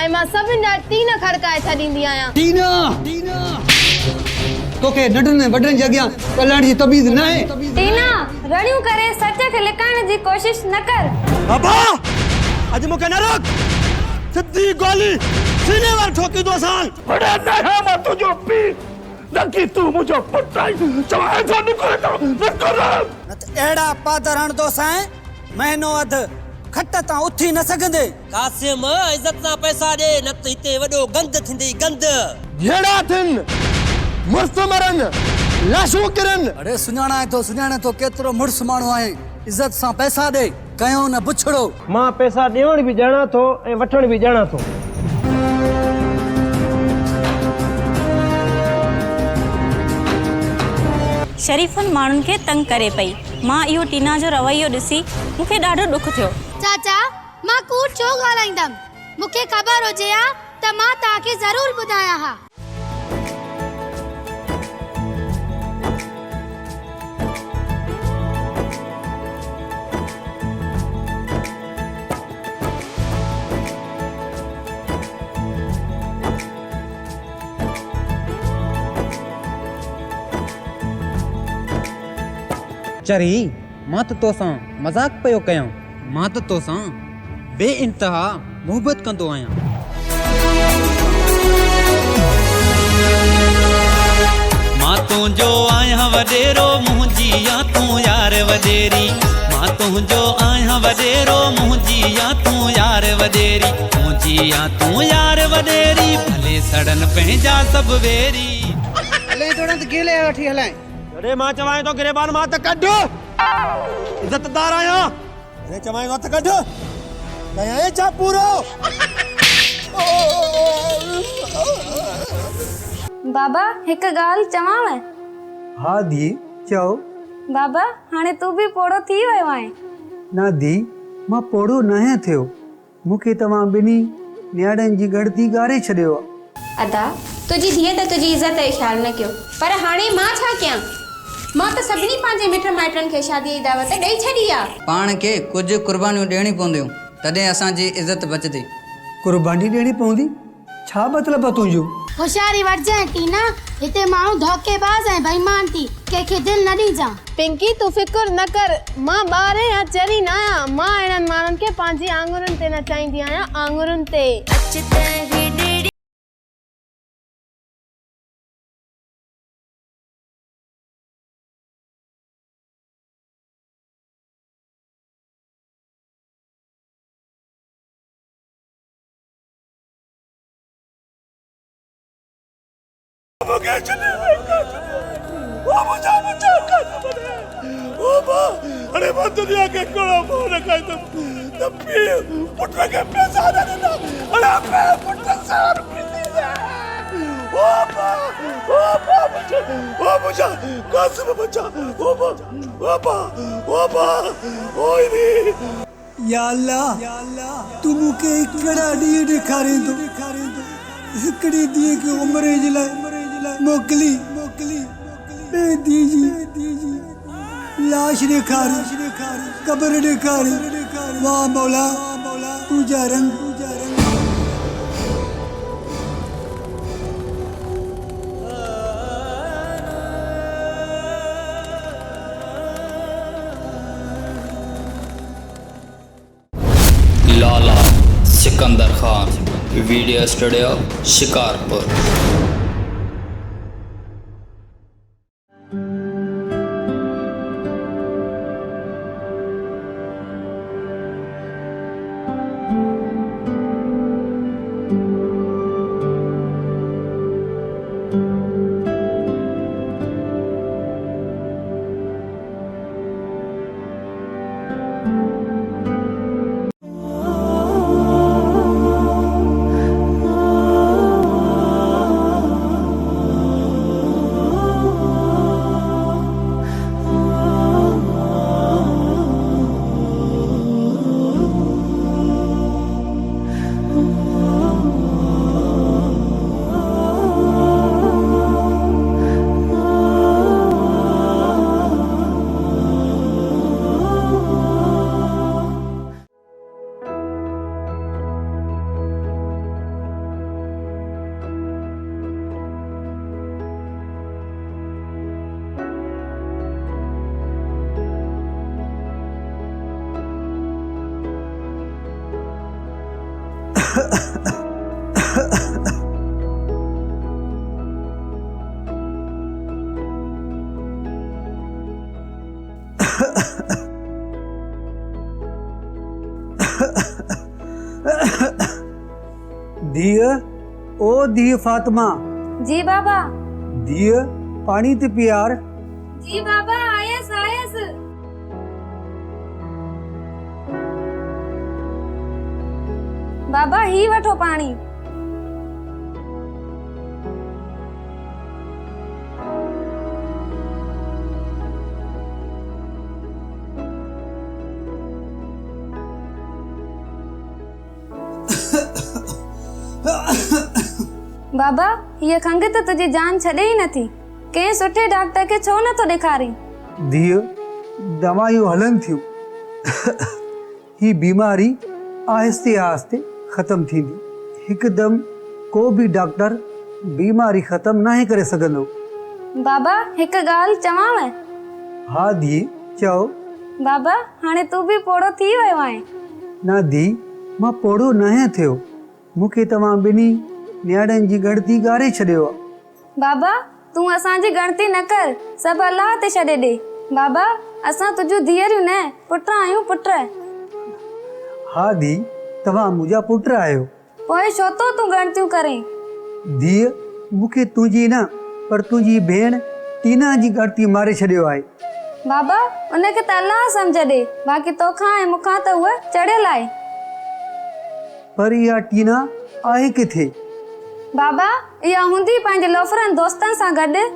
ऐं मां सभिनि जा टीन खड़काए छॾींदी आहियां। टीना तोखे नंढनि वॾनि जे अॻियां ॻाल्हाइण जी तमीज़ न आहे। टीना रड़ियूं करे सच खे लिकाइण जी कोशिश न कर। बाबा अॼु मूंखे न रोक, सिधी गोली सीने वार ठोकी दो सान। अरे नहीं मैं तुझो पी नकी तू मुझे पटाई चवाए तो निकल न त एड़ा पादर हण दो साए महीनो अध खट ता उथी न सघंदे। कासिम इज्जत ना पैसा दे न त हिते वॾो गंद थींदी गंद। येड़ा थिन मुर्स मरन लाशू किरन। अरे सुञाणे तो केतिरो मुड़स माण्हू आहे। इज्जत सां पैसा दे कयो न बुछड़ो। मां पैसा ॾियण भी ॼाणा थो ऐं वठण भी ॼाणा थो। शरीफन माण्हुनि खे तंग करे पई। मां इहो टीना जो रवैयो ॾिसी मूंखे ॾाढो ॾुख थियो। चाचा मां कूड़ छो ॻाल्हाईंदमि, मूंखे ख़बर हुजे हा त मां तव्हांखे ज़रूर ॿुधायां हा। चरी मां त तोसां मजाक पियो कयां। मां त तोसां बेइंतहा मोहब्बत कंदो आहियां। मां तुंहिंजो आहियां वॾेरो मुंहिंजी या तूं यार वॾेरी। मां तुंहिंजो आहियां वॾेरो मुंहिंजी या तूं यार वॾेरी। मुंहिंजी या तूं यार वॾेरी भले सड़न पंहिंजा सभु वेरी। हले थोड़ा त गेले वठी हलाए। अरे मां चवाए तो गिरेबान मां त कढ इज्जतदार आया। अरे चवाए तो कढ कया ए चा पूरो। बाबा हिक ॻाल्हि चवांव? हा दी चओ। बाबा हाणे तू भी पोड़ो थी वियो आहे। ना दी मां पोड़ो न आहियां थियो। मूंखे तव्हां ॿिन्ही न्याणनि जी गणती ॻारे छॾियो आहे। अदा तुझी धीअ त तुझी इज्जत जो ख्याल न कयो, पर हाणे मां छा कयां? मां त सभिनी पंहिंजे मिट माइटनि खे शादीअ जी दावत ॾेई छॾी आहे। पाण खे कुझु कुर्बानियूं ॾियणी पवंदियूं तॾहिं असांजी इज़त बचंदी। कुर्बानी ॾियणी पवंदी? छा मतिलबु आहे तुंहिंजो? होशियारी वठजांइ टीना, हिते माण्हू धोखेबाज़ ऐं बेईमान थी, कंहिंखे दिलि न ॾीजां। पिंकी तू फिकर न कर, मां ॿार या चरी न आहियां। मां इन्हनि माण्हुनि खे पंहिंजी आङुरनि ते नचाईंदी आहियां, आङुरनि ते। अरे मैं दुनिया के कोड़ा मोह रखाई तब भी पुत्र के पैसा न देना। अरे मैं पुत्र सार पीती है। ओ बचा कासिम बचा। ओ बा ओए रे या अल्लाह तू मूंखे हिकिड़ा ॾींहं ॾेखारे थो। हिकिड़ी धीअ खे उमिरि जे लाइ मोकिली ॿिए धीअ जी लाश ॾेखारी, क़ब्र ॾेखारी। वाह मौला तुंहिंजा रंग। लाला सिकंदर खान वीडियो स्टूडियो शिकारपुर। धीअ, ओ धीअ फातिमा, जी बाबा। धीअ पाणी ते पियार। जी बाबा, आयस आयस। बाबा ही वठो पाणी। बाबा ये खंघ तो तुझी जान छॾे ई नथी। कंहिं सुठे डॉक्टर खे छो नथो ॾेखारी? धीअ, दवायूं हलन थियूं। ही बीमारी आहिस्ते आहिस्ते ख़त्म थींदी। हिकदम को भी डॉक्टर बीमारी ख़त्म नहीं करे सघंदो। बाबा हिक ॻाल्हि चवांव? हाँ धी, चओ। बाबा हाणे तू भी पोड़ो थी वियो आहे। ना धी, मां पोड़ो न थियो। मूंखे तव्हां ॿिन्ही न्याणियुनि जी ॻणती ॻारे छॾियो आहे। बाबा तू असांजी ॻणती न कर, सब अल्लाह ते छॾे ॾे। बाबा असां तुझियूं धीअरियूं न पुट आहियूं, पुट। हाँ धी, तव्हां मुंहिंजा पुट आहियो। पोइ छो तो तू ॻणतियूं करें? धीअ, मूंखे तुंहिंजी न पर तुंहिंजी भेण टीना जी ॻणती मारे छॾियो आहे। बाबा उनखे त अल्लाह सम्झ ॾे, बाक़ी तोखां ऐं मूंखां त उहा चढ़ियल आहे। पर इहा टीना आहे किथे? बाबा इहा हूंदी पंहिंजे लोफरनि दोस्तनि सां गॾु।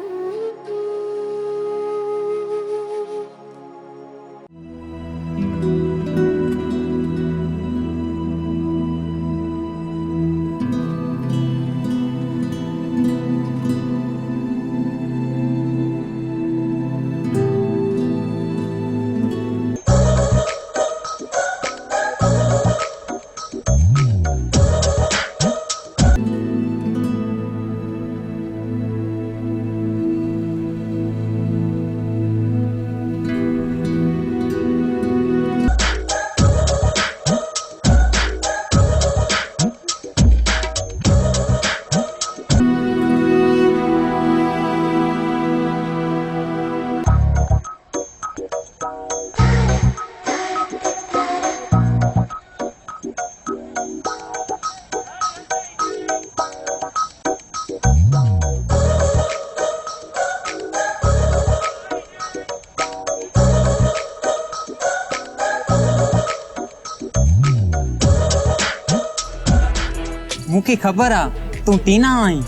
मूंखे ख़बर आ तूं टीना आहीं।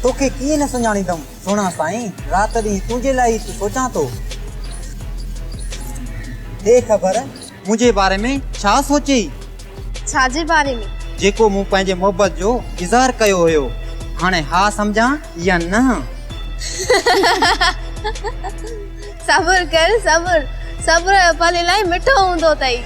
तोखे कीअं न सुञाणींदमि सुहिणा साईं, राति ॾींहुं तुंहिंजे लाइ तूं सोचां थो। हे ख़बर मुंहिंजे बारे में छा सोचई? छाजे बारे में? जेको मूं पंहिंजे मोहबत जो इज़हार कयो हुयो, हाणे हा सम्झां या न? सब्र कर, सब्र। सब्र जो फल इलाही मिठो हूंदो अथई।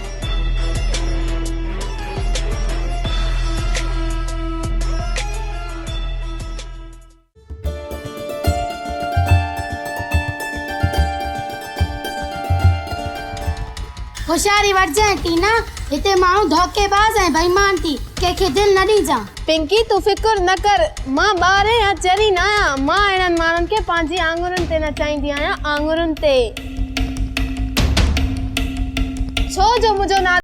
होशियारी वठजांइ टीना, हिते माण्हू धोखेबाज़ ऐं बेईमान थी, कंहिंखे दिलि न ॾिजां। पिंकी तूं फिकुर न कर, मां ॿारहें या चरी न आहियां। मां इन्हनि माण्हुनि खे पंहिंजी आङुरनि ते नचाईंदी आहियां, आङुरनि ते। छो जो मुंहिंजो नालो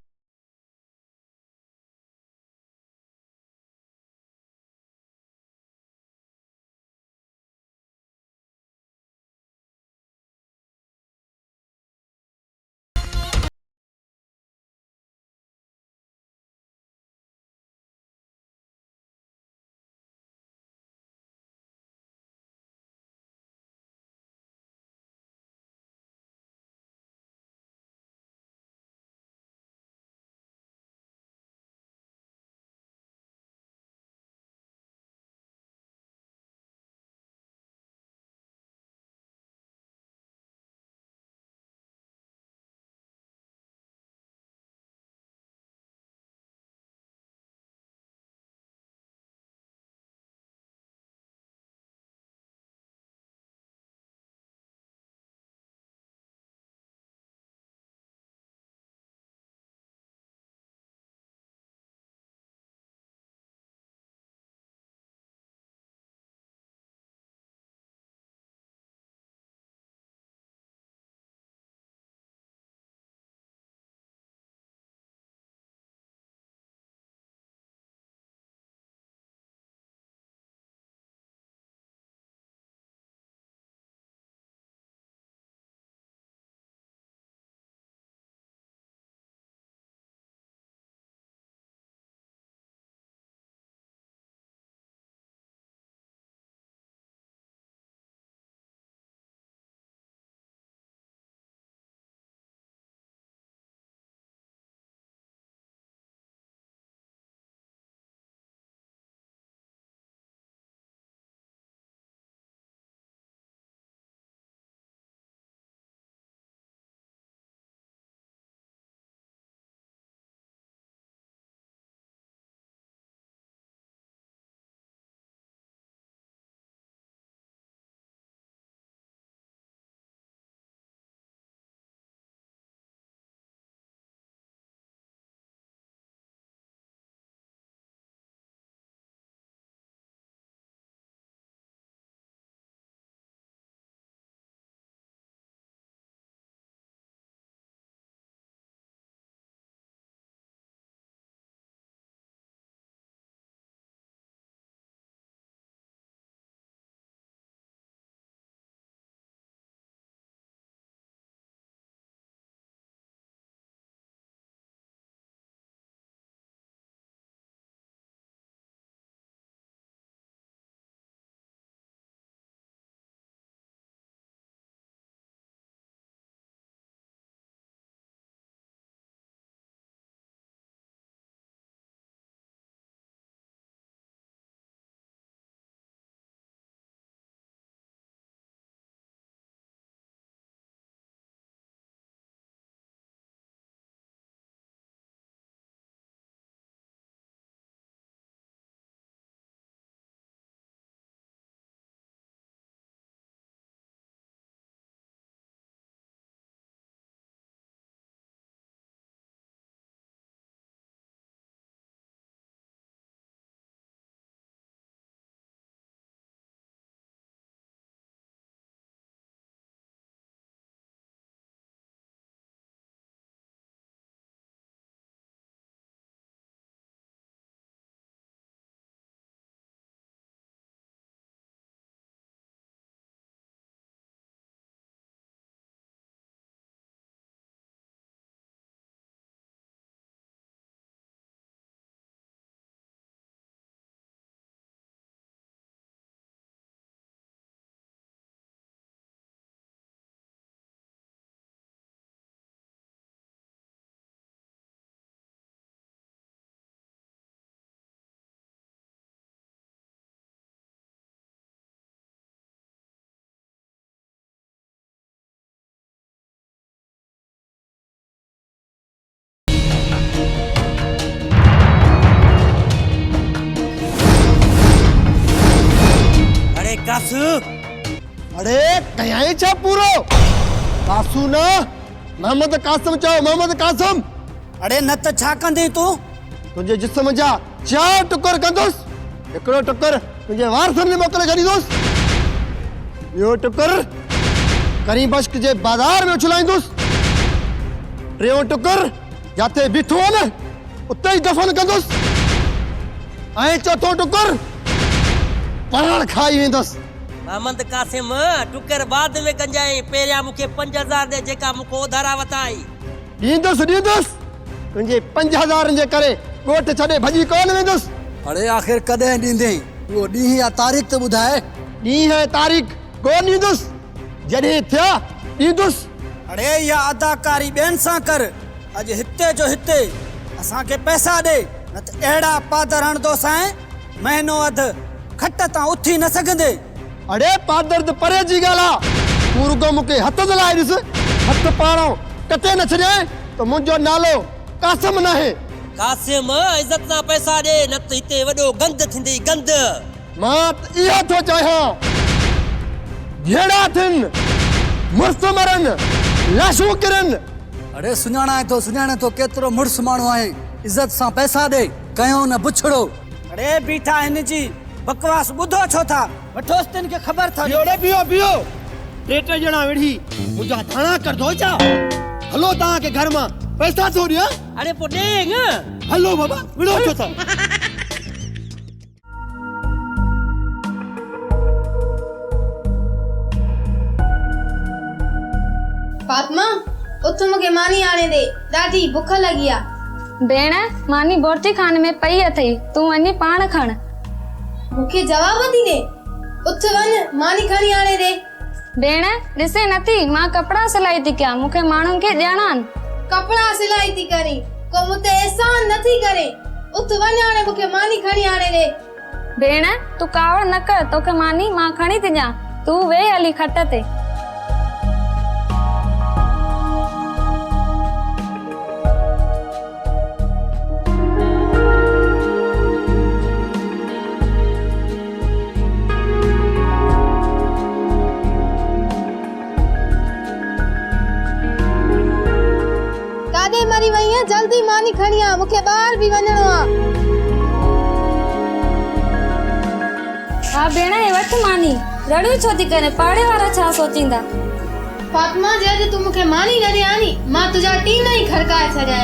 कास अरे कयाई छा पूरो कासू ना मोहम्मद कासम चओ मोहम्मद कासम। अरे न त छा कंदे तूं? तुंहिंजे जिस्म जा 4 टुकर कंदुसि। हिकिड़ो टुकर तुंहिंजे वारसनि में मोकिले छॾींदुसि, ॿियो टुकर करी बश्क जे बाज़ार में उछलाईंदुसि, टियों टुकर जिथे बीठो आहे न उते ई दफ़न कंदुसि, ऐं चौथों टुकर पाण खाई वेंदुसि। मोहम्मद कासिम टुकर बाद में कंजाई, पहिरियां मूंखे 5000 दे जेका मूंखे उधारा वताई। ॾींदुसि तुंहिंजे 5000 जे करे ॻोठ छॾे भॼी कोन वेंदुसि। अरे आखिर कॾहिं ॾींदे? उहो ॾींहुं या तारीख़ त ॿुधाए। ॾींहुं ऐं तारीख़ कोन ॾींदुसि, जॾहिं थिया ॾींदुसि। अरे या अदाकारी ॿियनि सां कर, अॼु हिते जो हिते असांखे पैसा ॾे, न त अहिड़ा पादर हणंदोसांइ महीनो अधु खट तां उथी न सघंदे। अरे पादर त परे जी ॻाल्हि आहे, तूं रुगो मूंखे हथ लाइ ॾिस, हथ पाणो कटे न छॾियां त मुंहिंजो नालो कासिम न आहे। कासिम इज्जत सां पैसा ॾे, न त हिते वॾो गंद थींदी गंद। मां त इहो थो चाहियां, जहिड़ा थियनि मुड़ुस मरनि लाशूं किरनि। अरे सुञाणे थो केतिरो मुड़ुस माण्हू आहे, इज्जत सां पैसा ॾे, कयो न बुछड़ो। अरे बीठा हिन जी बकवास ॿुधो छो था, वठोसि तिन खे ख़बर था। बियो टे ॼणा वेठी मुंहिंजा धाणा कर दो छा? हलो तव्हांखे घर मां पैसा थो ॾियां। अरे पोइ ॾे न। हलो बाबा विड़ो छो था? फातिमा उथ मूंखे मानी आणे दे, ॾाढी बुख लॻी आहे। भेण मानी बोटी खाने में पई अथई, तूं वञी पाण खण। मूंखे जवाब थी ॾे, उथ वञ मानी खणी आणे दे। भेण ॾिसे नथी मां कपड़ा सिलाई थी कयां, मूंखे माण्हुनि खे ॾियणा आहिनि। कपड़ा सिलाई थी करी, को मुते एहसान नथी करे। उथ वञ हाणे मूंखे मानी खणी आणे दे। भेण तूं कावड़ न कर, तोखे मानी मां खणी थी ॾियां, तूं वेह हली खट ते। मरी वई है, जल्दी मानी खणी आ, मूंखे ॿाहिर भी वञणो आहे। हा भेण हे वठ मानी, रड़ियूं छो थी करे, पाड़े वारा छा सोचींदा? फातिमा जे तूं मूंखे मानी न ॾियानी, मां तुंहिंजा टीन ई खड़काए छॾिया।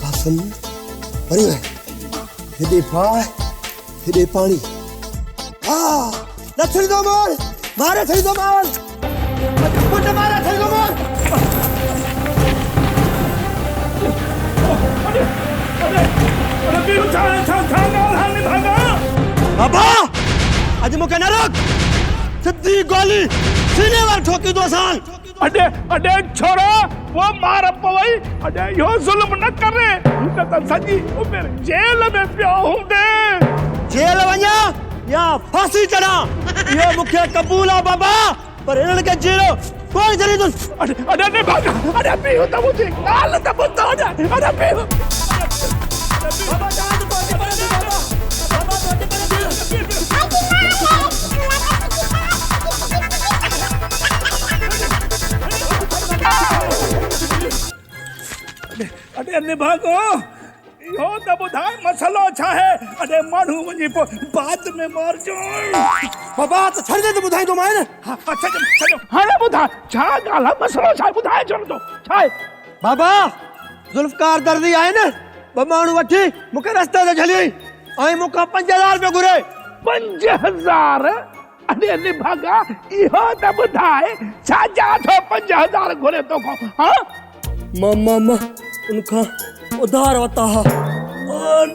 कासिम अरे हेॾे बाहि हेॾे पाणी, हा न थींदो मारे थींदो मार पुट मारे थींदो मार। बाबा अॼु मूंखे न रोक, सिधी गोली सीने वार ठोकी दो सान। अडे छोरा वो मार पवई, अडे यो जुल्म न करे, न त सजी उमिर जेल में पियो हूंदे। जेल वञा या फांसी चढ़ा, इहो मूंखे क़बूल आहे बाबा, पर हिननि खे जीरो कोन छॾींदुसि। अडे ने भागा, अडे पीउ त मुंहिंजी ॻाल्हि त ॿुधो न, अडे पीउ। अडे ने भागो, यो त ॿुधाए मसलो छा है? अडे माण्हू वञी पोइ बाद में मर जाए। बाबा त छॾ दे त ॿुधाईंदो मां न। छॾो हाणे ॿुधाए छा ॻाल्हि आहे, मसलो छा आहे ॿुधाए छॾंदो छा आहे? बाबा ज़ुल्फ़कार दर्दी आहे न, ॿ माण्हू वठी मूंखे रस्ते ते झली ऐं मूंखां 5000 रुपया घुरे। 5000? अडे ने भागा, इहो त ॿुधाए छा जा थो 5000 घुरे तोखां? हा मां उनखां उधार वता हा।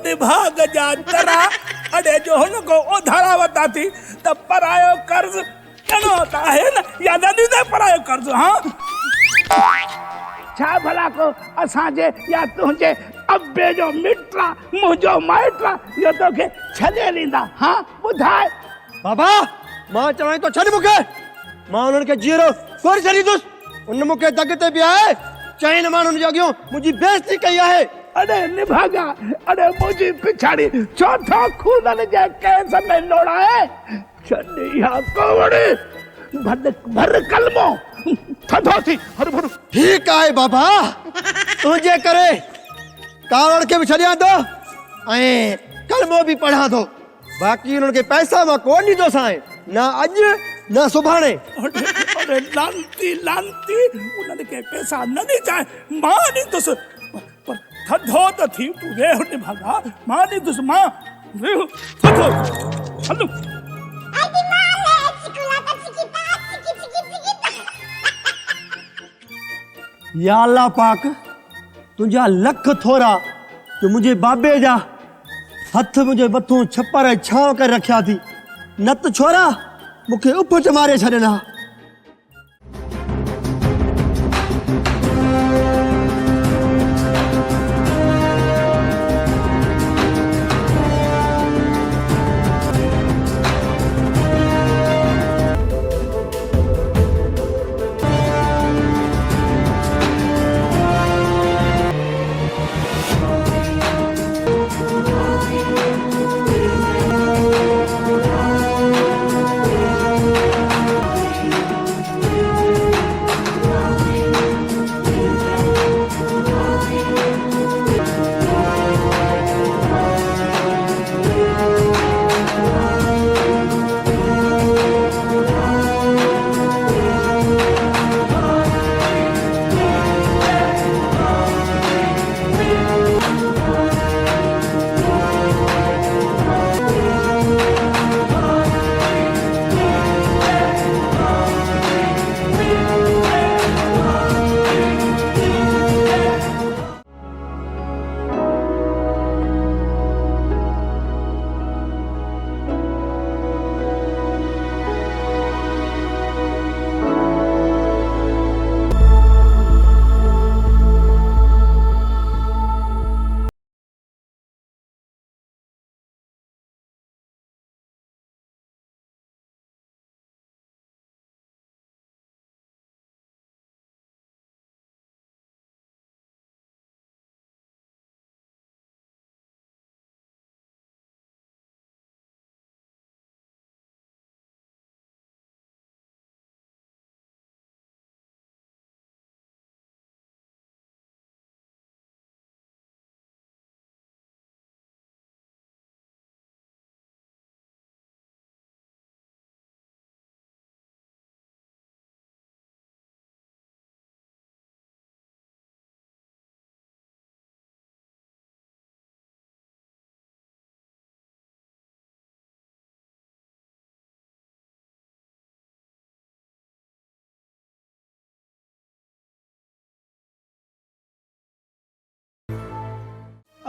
निभाग जा तरा, अडे जो हुन को उधारा वता थी त परायो कर्ज कनो होता है न, या न दीदे परायो कर्ज। हाँ छा भला को असांजे या तुंहिंजे अब्बे जो मिट्रा मुंहिंजो माइट्रा यो तोखे छॾे ॾींदा? हाँ ॿुधाए। बाबा मां चवां तो छॾ मूंखे, मां उन्हनि खे जीरो कोर छॾींदुसि। उन मूंखे दग ते बि आहे चइनि माण्हुनि जे अॻियां मुंहिंजी बेइज़ती कई आहे। अरे निभागा, अरे मुझे पिछाड़ी चौथा खून जे केस में लोड़ा है। छड़ी या कोवड़े भर कलमो थथो थी हर भर। ठीक आहे बाबा, तुझे करे कावड़ के भी छड़िया दो ऐं कलमो भी पढ़ा दो। बाकी उन्हनि खे पैसा मां कोन ॾींदो साईं, ना अॼु ना सुभाणे। अरे लांती लांती उन्हनि खे पैसा न ॾिजाए, मां ॾींदुसि। पर थधो त थी तूं वेह निभागा, मां ॾींदुसि। मां वेह थधो हलो। या अल्लाह पाक, तुंहिंजा लख थोरा जो मुंहिंजे बाबे जा हथ मुंहिंजे मथां छपर छांव करे रखिया थी, न त छोरा मूंखे उपच मारे छॾिना।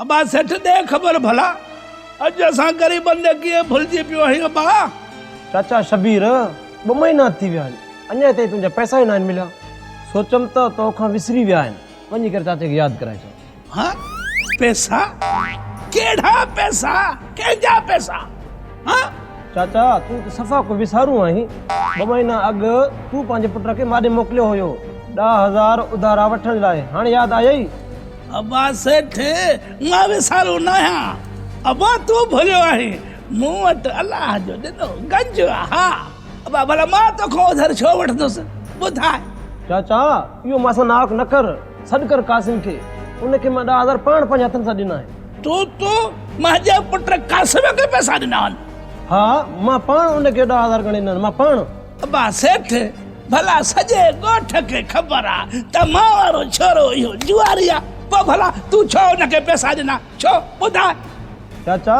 अबा सेठ दे खबर भला, अज असां गरीबन दे कीअं भुलिजी पियो आहियूं अबा। चाचा शबीर 2 महीना थी विया आहिनि, अञा ताईं तुंहिंजा पैसा ई न आहिनि मिलिया। सोचम त तोखां विसरी विया आहिनि, वञी करे चाचे खे यादि कराए छो। हाँ पैसा? केड़ा पैसा? केजा पैसा? हाँ चाचा तूं त सफ़ा को विसारू आहीं। 2 महीना अॻु तूं पंहिंजे पुट खे माॾे मोकिलियो हुयो 10,000 उधारा वठण लाइ, हाणे यादि आयई? अबा सेठ मां विसारू न आहियां, अबा तूं भुलियो आहीं। मूं वटि अलाह जो ॾिनो गंज हा। अबा भला मां तोखां उधार छो वठंदुसि, ॿुधाए। चाचा इहो मासां नाक न कर, सॾु कर कासिम खे, उनखे मां 10,000 पाण पंहिंजे हथनि सां ॾिना आहिनि। तूं मुंहिंजे पुट कासिम खे पैसा ॾिना आहिनि? हा मां पाण उनखे 10,000 गणे ॾिना, मां पाण। अबा सेठ भला सॼे ॻोठ खे ख़बर आहे त मां वारो छोरो इहो जुआरी आहे, पोइ भला तूं छो उनखे पैसा ॾिना, छो ॿुधाए। चाचा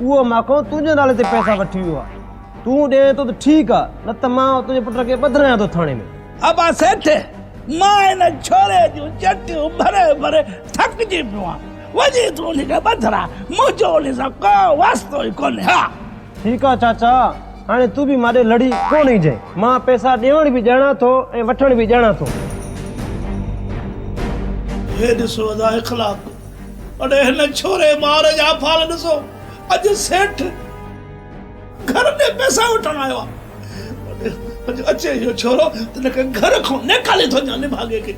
उहो मां तुंहिंजे नाले ते पैसा वठी वियो आहे, तूं ॾे थो त ठीकु आहे, न त मां तुंहिंजे पुट खे ॿधायां थो थाणे में। अबा सेठ मां हिन छोरे जूं चटियूं भरे भरे थकिजी पियो आहियां, वञी तूं उनखे ॿधाए, मुंहिंजो उन सां को वास्तो ई कोन्हे। हा ठीकु आहे चाचा, हाणे तूं बि माॾे लड़ी कोन ईजांइ, मां पैसा ॾियण बि ॼाणा थो ऐं वठण बि ॼाणा थो। हे ॾिसो अदा इख़लाक़, अड़े हिन छोरे ॿार जा फाल ॾिसो। अॼु सेठ घर में पैसा वठण आयो आहे, अचे इहो छोरो त हिनखे घर खां निकाले थो ञाणे भागे खे।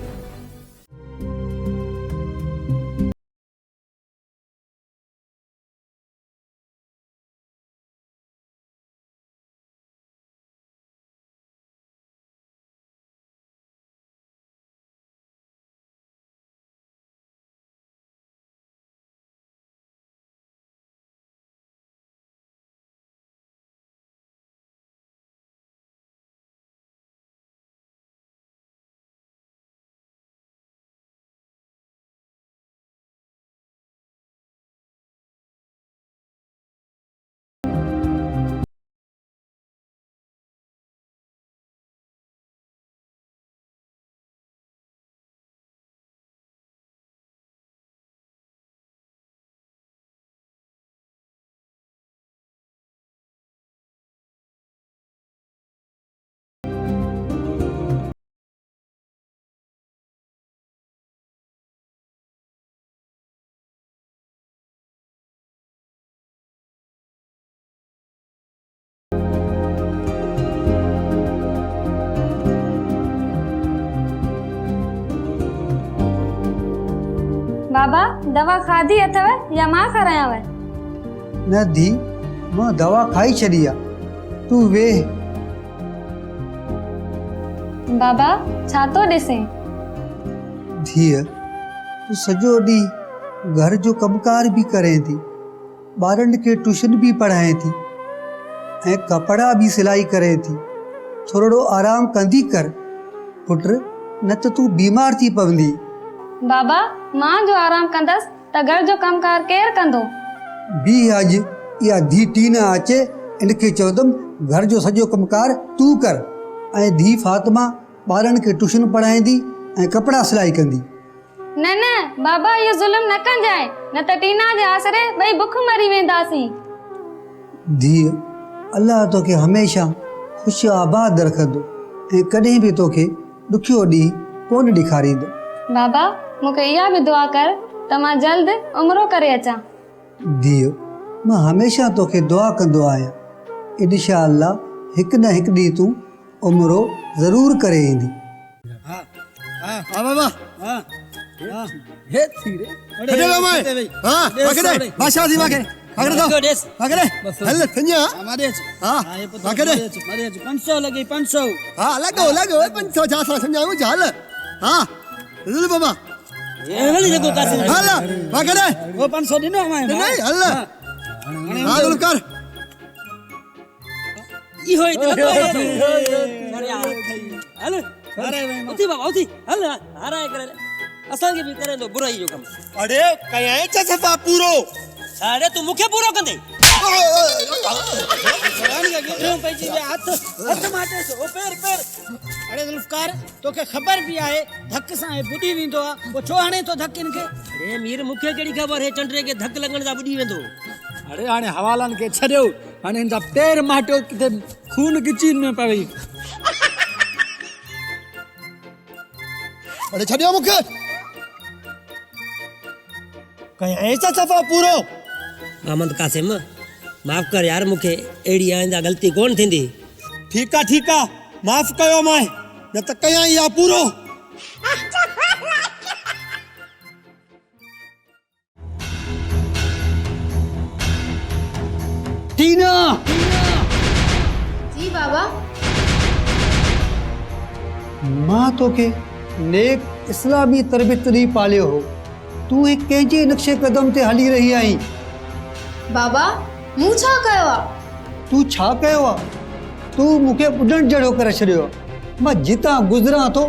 बाबा दवा खाधी अथव या मां खारायांव? न धी, मां दवा खाई छॾी आहे। तूं वेह। बाबा छा तो ॾिसें? धीअ, तूं सॼो ॾींहुं घर जो कमकार बि करें थी, ॿारनि खे ट्यूशन बि पढ़ाएं थी ऐं कपिड़ा बि सिलाई करे थी। थोरो आराम कंदी कर पुट, न त तूं बीमार थी पवंदी। बाबा मां जो आराम कंदस त घर जो कमकार केर कंदो? बी अॼु इहा धी टीना अचे, इनखे चवंदमि घर जो सॼो कमकार तूं कर ऐं धी फातिमा ॿारनि खे ट्यूशन पढ़ाईंदी ऐं कपिड़ा सिलाई कंदी। न न बाबा इहो ज़ुल्म न कंजाए, न त टीना जे आसरे ॿई बुख मरी वेंदासीं। धीअ, अल्लाह तोखे हमेशह ख़ुशि आबाद रखंदो ऐं कॾहिं बि तोखे ॾुखियो ॾींहुं कोन ॾेखारींदो। बाबा मूंखे इहा बि दुआ कर त मां जल्द उम्रो करे अचां। धीअ, मां हमेशह तोखे दुआ कंदो आहियां। इंशा अल्लाह हिकु न हिकु ॾींहुं तूं उम्रो ज़रूर करे ईंदी। हाँ बाबा, हाँ हे थी रे खड़े रहो मैं, हाँ पकड़े बादशाह दी पकड़े पकड़े दो पकड़े हल संजय हमारे हाँ पकड़े हमारे 500 लगे 500 हाँ लगो लगो 500 जा संजय वो झाल हाँ जल्दी बाबा ये वाली देखो कासे हल पकड़े वो 500 दिनो हमारे नहीं हल हाँ गुलकार ई होई तो अरे हल अरे भाई उठी बाबा उठी हल हाराए करे असां के भी करे तो बुराई जो कम। अरे कया है सफा पूरो अरे तू मुखे पूरो कंदे रानी का गेटों पे जी हाथ हाथ माटे सो ओ पैर पैर। अरे जुल्फकार तोखे खबर भी आहे धक सां बुडी वेंदो आ, वो छो हाणे तो धक इनके? अरे मीर मुखे केड़ी खबर है चंडरे के धक लगण सा बुडी वेंदो? अरे हाणे हवालन के छड्यो, हाणे इनका पैर माटो किथे खून गिचीन में पई। अरे छड्यो मुखे कया है सफा पूरो। मोहम्मद कासिम माफ कर यार, मुखे एड़ी आइंदा गलती कोन थींदी। ठीक आ माफ कयो मैं न त कया या पूरो। टीना जी बाबा। मां तोखे नेक इस्लामी तरबियत ॾेई पालियो हो, तूं एक कंहिंजे नक्शे कदम ते हली रही आहीं। बाबा मूं छा कयो आ? तूं छा कयो आहे? तूं मूंखे ॿुधण जहिड़ो करे छॾियो आहे। मां जितां गुज़रां थो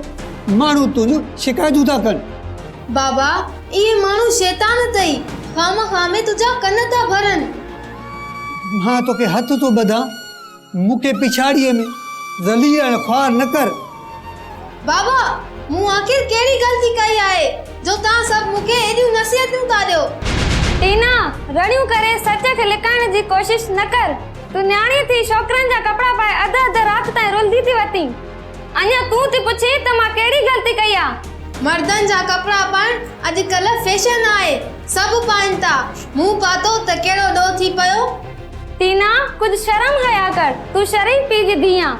माण्हू तुंहिंजो शिकायतूं था कनि। बाबा इहे माण्हू शैतान अथई, खामखां में तुंहिंजा कन था भरनि। मां तोखे हथ थो ॿधां, मूंखे पिछाड़ीअ में ज़लील ऐं ख्वार न कर। बाबा मूं आखिर कहिड़ी ग़लती कई आहे जो तव्हां सभु मूंखे एॾियूं नसीहतूं था ॾियो? टीना रड़ियूं करे सच खे लिकाइण जी कोशिश न कर। तू न्याणी थी छोकरनि जा कपड़ा पाए अध अध रात ताईं रुलदी थी वती। अञा तू थी पुछी त मां कहिड़ी ग़लती कई आहे? मर्दनि जा कपड़ा पाइण अॼुकल्ह फैशन आहे, सभु पाइनि था। मूं पातो त कहिड़ो ॾोह थी पियो। टीना कुछ शर्म हया कर, तू शरीफ पी जी धी आ।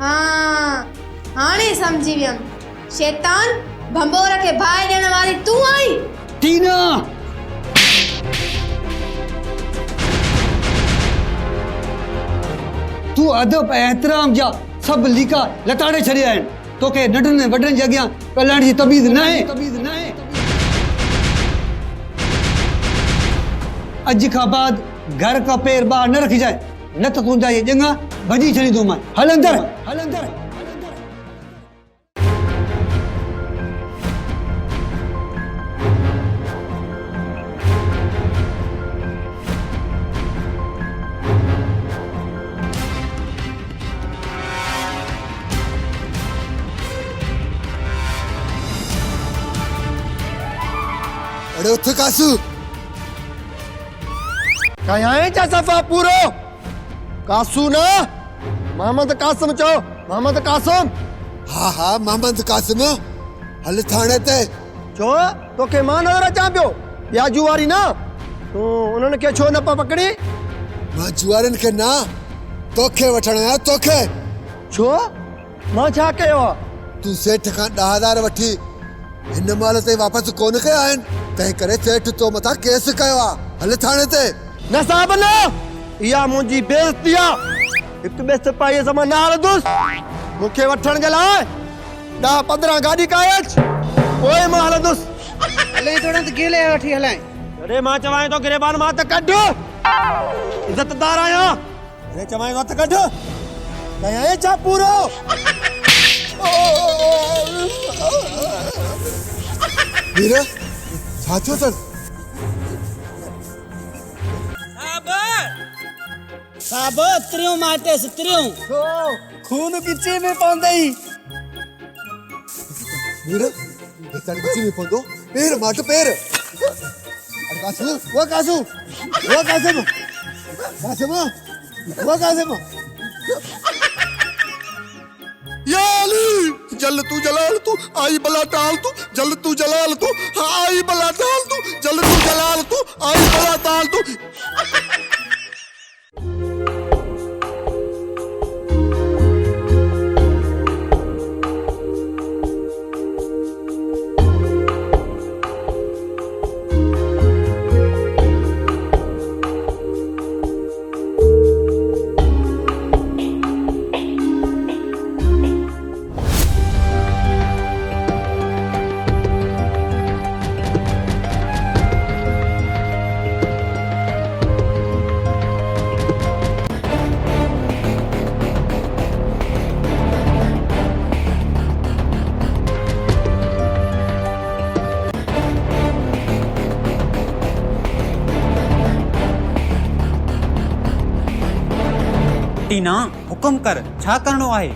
हाँ हाणे समझी वियमि शैतान भंबोर खे भाई ॾियण वारी तूं आई टीना तू अदब एहतराम जा सब लीका लताड़े छड़िया आहिनि तोखे नंढनि वॾनि जे अॻियां ॻाल्हाइण जी तमीज़ न आहे अॼु खां बाद घर का पेर ॿाहिरि न रखिजांइ न त तुंहिंजा ये ॼंगा भॼी छॾींदोमांइ हल अंदरि अरे उठ कासू कहीं आए क्या सफा पूरो कासू ना मोहम्मद कासिम चो मोहम्मद कासिम हाँ हाँ मोहम्मद कासिम हल थाने ते चो तो के मां नजर अचां पियो या जुवारी ना तू उन्हनि खे छो न पकड़ी मां जुवारनि खे ना तोखे वठण आया तोखे छो मां छा कयो तू सेठ खां 10,000 वठी हिन माल ते वापस कोन कया आहिनि तंहिं करे सेठ तो मथा केस कयो आहे हल थाने ते न साहब न इहा मुंहिंजी बेइज्जती आहे हिकु ॿिए सिपाहीअ सां मां न हलंदुसि मूंखे वठण जे लाइ 10-15 गाॾी काए अच पोइ मां हलंदुसि हले थोड़ा त गेले वठी हलाए अरे मां चवां थो गिरेबान मां त कढ इज़तदार आहियां अरे चवां थो त कढ कहीं आए छा पूरो वीर छा थियो अथनि साहब त्रियों माटेस त्रियों खून किचे में पौंदई वीर इतन किचे में पौंदो पैर माट पैर अरे कासिम वो कासिम या अली जल तू जलाल तू आई बला टाल तू जल तू जलाल तू आई बला टाल तू जल तू जलाल तू आई बला टाल तू टीना हुकुम कर छा करणो आहे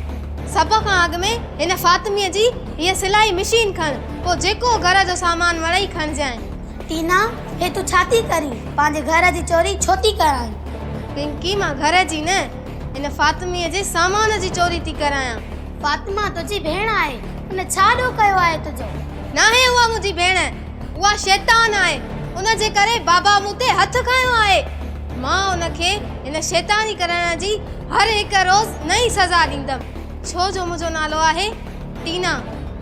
सभ खां अॻु में हिन फातिमीअ जी हीअ सिलाई मशीन खण पोइ जेको घर जो सामान वड़ई खणजांइ टीना हे तू छा थी करी पंहिंजे घर जी चोरी छो थी कराई पिंकी मां घर जी न हिन फातिमीअ जे सामान जी चोरी थी करायां फातिमा तुंहिंजी भेण आहे उन छा ॾोह कयो आहे तुंहिंजो नाहे उहा मुंहिंजी भेण उहा शैतान आहे उन जे करे बाबा मूं ते हथ खयो आहे मां उनखे हिन शैतानी करण जी हर हिकु रोज़ नई सज़ा ॾींदमि छो जो मुंहिंजो नालो आहे टीना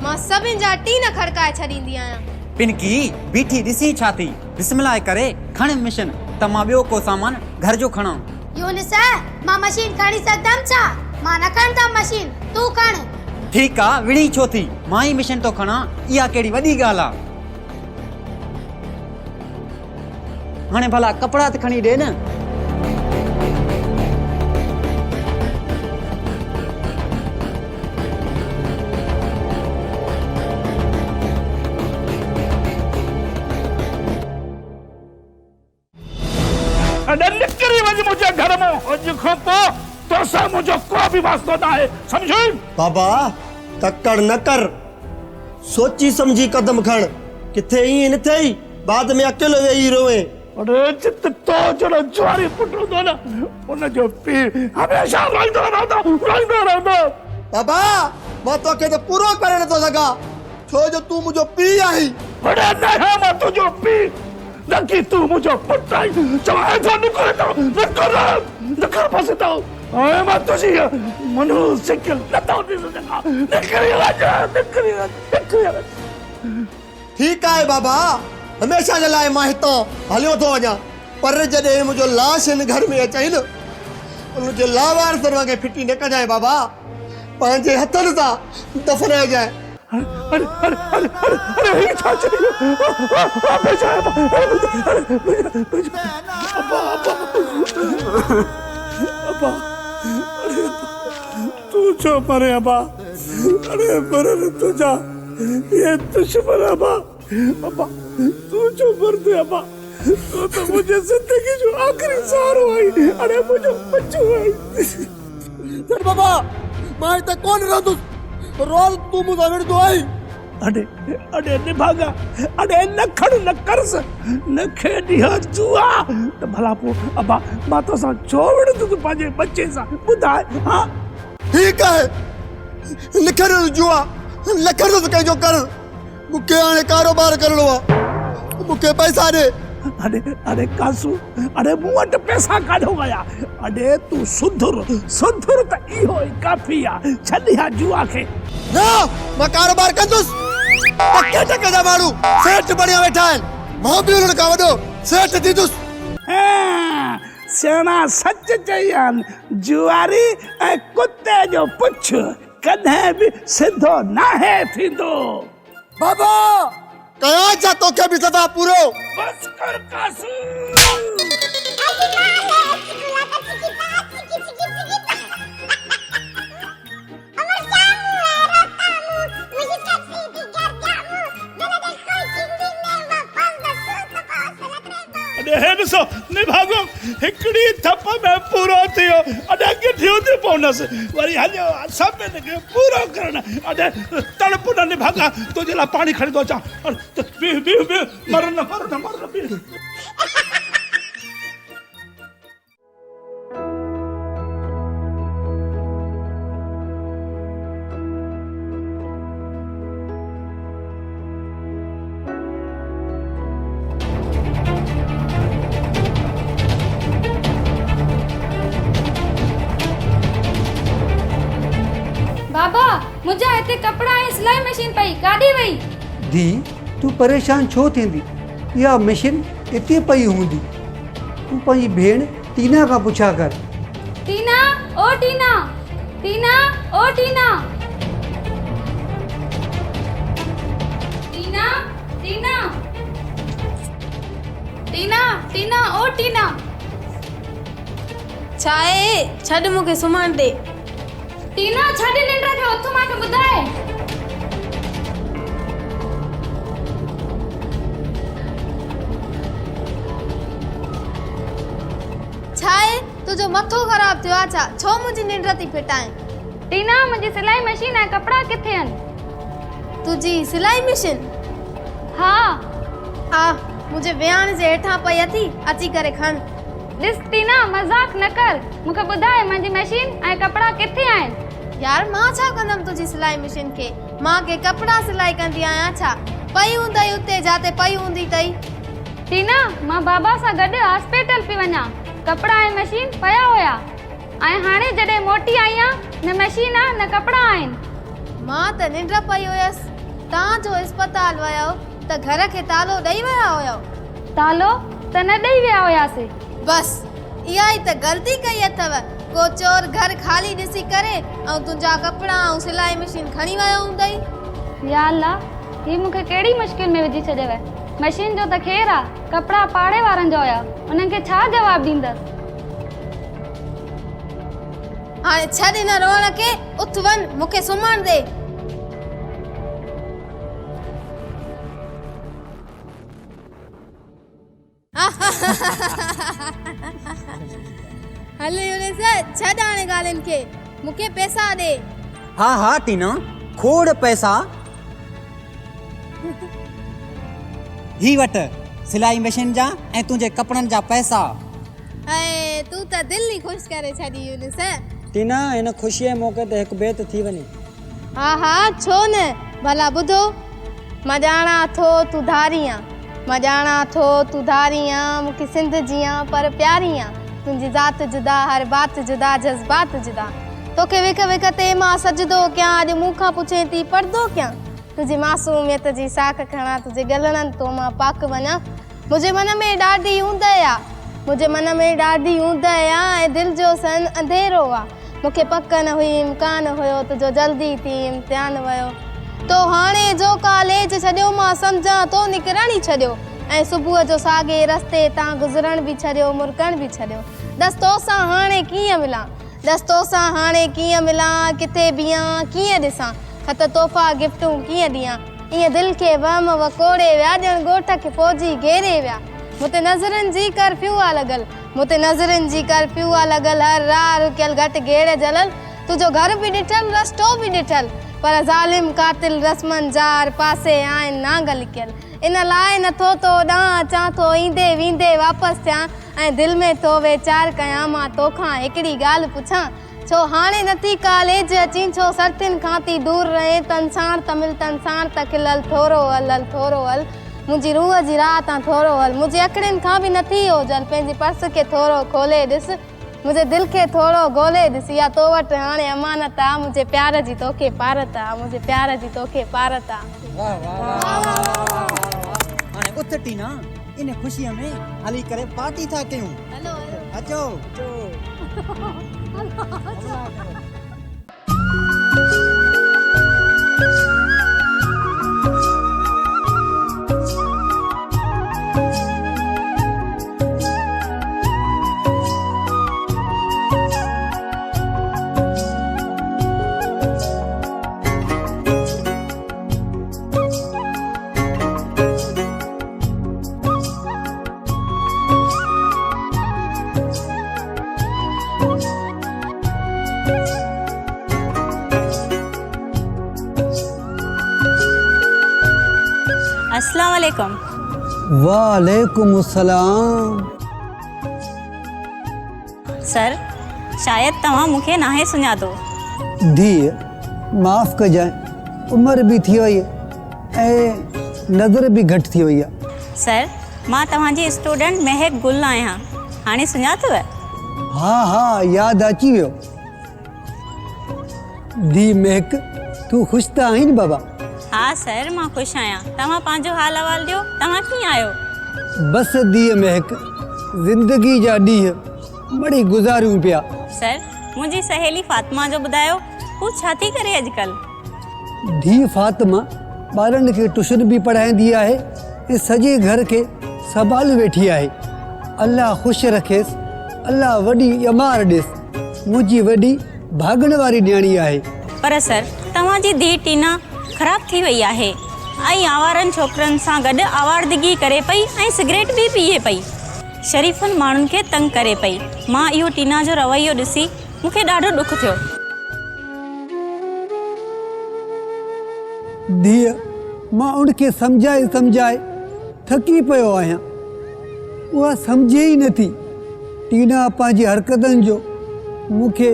मां सभिनि जा टीन खड़काए छॾींदी आहियां पिनकी बीठी ॾिसी छा थी बिस्मिल्लाह करे खण मिशन त मां ॿियो को सामान घर जो खणा यूनिस मां मशीन खणी सघंदमि छा मां न खणंदमि मशीन तू खण ठीकु आहे विड़ी छो थी मां ई मिशन तो खणा इहा कहिड़ी वॾी ॻाल्हि आहे हाणे भला कपिड़ा त खणी ॾे न अरे निकरी वञ मुंहिंजे घर में अॼु खां पोइ तोसां मुंहिंजो को बि वास्तो न आहे सम्झी बाबा तकड़ न कर सोची समझी कदम खण किथे ईअं न थिए बाद में अकेलो वेही रोए अरे चित तो जरा ज्वारी पुटो दो ना उन जो पी हमेशा रोइंदो रहंदो बाबा मां तोखे त पूरो करे नथो सघां छो जो तूं मुंहिंजो पीउ आहीं अरे न मां तुंहिंजो पीउ न की तू मुंहिंजो पुटु आहीं चवां थो निकर पासे तो ओए मत तुझी मनुष्य के लताओ दी सका निकली राजा निकली राजा ठीक है बाबा हमेशा जे लाइ मां हितां हलियो थो वञा पर जॾहिं मुंहिंजो लाश हिन घर में अचई न उनजे लावारसनि वांगे फिटी न कजांइ बाबा पंहिंजे हथनि सां दफ़नाइजांइ अरे छा अब्बा तू छो मरे अब्बा अरे मरण तुझा ये दुश्मन अब्बा अब्बा तू छो मरदे अब्बा तू तो मुझे जिंदगी जो आखिरी सहारो आई अरे मुझे बच्चो आई सर बाबा मां हिते कोन रहंदुसि रोज़ तू मूंसां विढ़ंदो आई अरे अरे निभागा अरे न खड़ न करस न खेडिया जुआ तो भला पो अब्बा मां तो सा छोड़ तू पाजे बच्चे सा बुधाए हां ठीक है लिखर जुआ लखर तो कजो कर मुके हाणे कारोबार करणो आहे मुके पैसा दे अरे अरे कासू अरे मुंह वटि पैसा काढो गया अरे तू सुधर सुधर त इहो ई काफी आहे छॾिया जुआ खे ना मां कारोबार कंदुसि टके टके जा माण्हू सेठ बणिया वेठा आहिनि मां बि उन्हनि खां वॾो सेठ थींदुसि सियाणा सच चई आहिनि जुआरी ऐं कुते जो पुछ कॾहिं बि सिधो नाहे थींदो बाबा कया छा तोखे बि सदा पूरो बस कर कासू हे ॾिसो निभागो हिकिड़ी थप में पूरो थियो अॾे गिठियूं थी पवंदसि वरी हलियो सभिनि खे पूरो करणु अॾे तड़प न निभागा तुंहिंजे लाइ पाणी खणी थो अचां बीह बीह बीह मर न बीह बाबा मुझा हिते कपड़ा ऐं सिलाई मशीन पई काॾे वई धी तू परेशान छो थींदी इहा मशीन इते पई हूंदी तू पंहिंजी भेण टीना खां पुछा कर टीना ओ टीना टीना ओ टीना टीना टीना टीना टीना ओ टीना छा आहे छॾ मूंखे सुम्हण ॾे टीना छॾ निंड खे उथ मूंखे ॿुधाए छा आहे तुंहिंजो मथो ख़राब थियो आहे छा छो मुंहिंजी निंड थी फिटाए टीना मुंहिंजी सिलाई मशीन ऐं कपिड़ा किथे आहिनि तुंहिंजी सिलाई मशीन हा मुंहिंजे विहाणे जे हेठां पई अथी अची करे खण ॾिस टीना मज़ाक न कर मूंखे ॿुधाए मुंहिंजी मशीन ऐं कपिड़ा किथे आहिनि यार मां छा कंदमि तुंहिंजी सिलाई मशीन खे मां के कपिड़ा सिलाई कंदी आहियां छा पई हूंदई उते जाते पई हूंदी अथई टीना मां बाबा सां गॾु हॉस्पिटल पई वञा कपिड़ा ऐं मशीन पिया हुया ऐं हाणे जॾहिं मोटी आई आहियां न मशीन आहे न कपिड़ा आहिनि मां त निंड पई हुयसि तव्हां जो अस्पताल वियो त घर खे तालो ॾेई विया हुयो तालो त न ॾेई विया हुयासीं बस इहा ई त ग़लती कई अथव को चोर घर खाली ॾिसी करे ऐं तुंहिंजा कपिड़ा ऐं सिलाई मशीन खणी वियो हूंदई या अल्लाह ही मूंखे कहिड़ी मुश्किल में विझी छॾियव मशीन जो त ख़ैरु आहे कपिड़ा पाड़े वारनि जा हुया उन्हनि खे छा जवाबु ॾींदसि हाणे छॾ हिन रोअण खे उथ वञ मूंखे सुम्हण ॾे हले छॾ हाणे ॻाल्हियुनि खे मूंखे पैसा ॾे हाँ हाँ टीना खोड़ पैसा ही वट सिलाई मशीन जा ऐं तुंहिंजे कपड़नि जा पैसा ऐं तूं त दिलि ई ख़ुशि करे छॾी यूनिस टीना हिन ख़ुशीअ मौक़े ते हिकु बेत थी वञे हा हा छो न भला ॿुधो मां ॼाणा थो तूं धारी आं मां ॼाणा थो तूं धारी आं मूंखे सिंध जी आं पर प्यारी आं तुंहिंजी ज़ात जुदा, हर बात जुदा, जज़्बात जुदा। तोखे विक विक ते मां सजदो कयां, अॼु मूंखां पुछे थी पर्दो कयां। तुंहिंजी मासूमियत जी साख खणा, तुंहिंजे गलड़नि तो मां पाक वञा। मुंहिंजे मन में ॾाढी ऊंद आ, मुंहिंजे मन में ॾाढी ऊंद आ ऐं दिलि जो सन अंधेरो आहे। मूंखे पक न हुई, इम्कान हुयो तुंहिंजो जल्दी थी इम्तिहान वियो। तो हाणे जो कॉलेज छॾियो, मां सम्झां तो निकिरण ई छॾियो ऐं सुबुह जो साॻे रस्ते तां गुज़रण बि छॾियो, मुरकण बि छॾियो। दस तोसां हाणे कीअं मिलां, दस तोसां हाणे कीअं मिलां, किथे बीहां कीअं ॾिसां, खत तोहफ़ा गिफ्टूं कीअं ॾियां। ईअं दिलि खे वहम वकोड़े विया, ॼण ॻोठ खे फ़ौजी घेरे विया। मूंते नज़रनि जी कर्फ्यू आहे लॻल, मूंते नज़रनि जी कर्फ्यू आहे लॻल, हर राह रुकियल घटि गेड़ जलल। तुंहिंजो घर बि ॾिठल, रस्तो बि ॾिठल, पर ज़ालिम कातिल रस्मनि जा हर पासे आहिनि नांग लिकियल। इन लाइ नथो तो ॾांहुं अचां थो, ईंदे वेंदे वापसि थियां ऐं दिलि में तो वीचार कयां। मां तोखां हिकिड़ी ॻाल्हि पुछां, छो हाणे नथी कॉलेज अची, छो सर्तियुनि खां थी दूर रहे, तनसाण तमिल तनसाण त खिलल, थोरो हल हल थोरो हल, मुंहिंजी रूह जी राह तां थोरो हल। मुंहिंजे अखिड़ियुनि खां बि नथी ओझल, पंहिंजे पर्स खे थोरो खोले ॾिस, मुंहिंजे दिलि खे थोरो ॻोल्हे ॾिस। इहा तो वटि हाणे अमानत आहे, मुंहिंजे प्यार जी तोखे पारत आहे, मुंहिंजे प्यार जी तोखे पारत आहे। हाणे उथ टीना, इन ख़ुशीअ में हली करे पार्टी था कयूं। हलो अचो अस्सलाम वालेकुम। वालेकुम अस्सलाम। सर, शायद तव्हां मूंखे नाहे सुञातो। धीअ माफ़ कजांइ, उमिरि बि थी वई ऐं नज़र बि घटि थी वई आहे। सर, मां तव्हांजी स्टूडेंट महक गुल आहियां, हाणे सुञातव? हा हा, यादि अची वियो। धी महक, तूं ख़ुशि त आहीं न बाबा? हाँ सर, मां ख़ुशि आहियां। तव्हां पंहिंजो हाल अहवाल ॾियो, तव्हां कीअं आहियो? बसि धीअ महक, ज़िंदगी जा ॾींहं मड़ी गुज़ारियूं पिया। सर, मुंहिंजी सहेली फातिमा जो ॿुधायो, हू छा थी करे अॼुकल्ह? धीअ फातिमा ॿारनि खे ट्यूशन बि पढ़ाईंदी आहे ऐं सॼे घर खे संभाले वेठी आहे। अल्लाह ख़ुशि रखेसि, अल्लाह वॾी ॼमार ॾेसि। मुंहिंजी वॾी भाॻण वारी न्याणी आहे। पर सर, तव्हांजी धीउ टीना ख़राब थी वई आहे ऐं आवारनि छोकिरनि सां गॾु आवारदगी करे पई ऐं सिगरेट बि पीए पई, शरीफ़नि माण्हुनि खे तंग करे पई। मां इहो टीना जो रवैयो ॾिसी मूंखे ॾाढो ॾुख थियो। धीअ, मां उनखे सम्झाए थकी पियो आहियां, उहा सम्झे ई नथी। टीना पंहिंजी हरकतनि जो मूंखे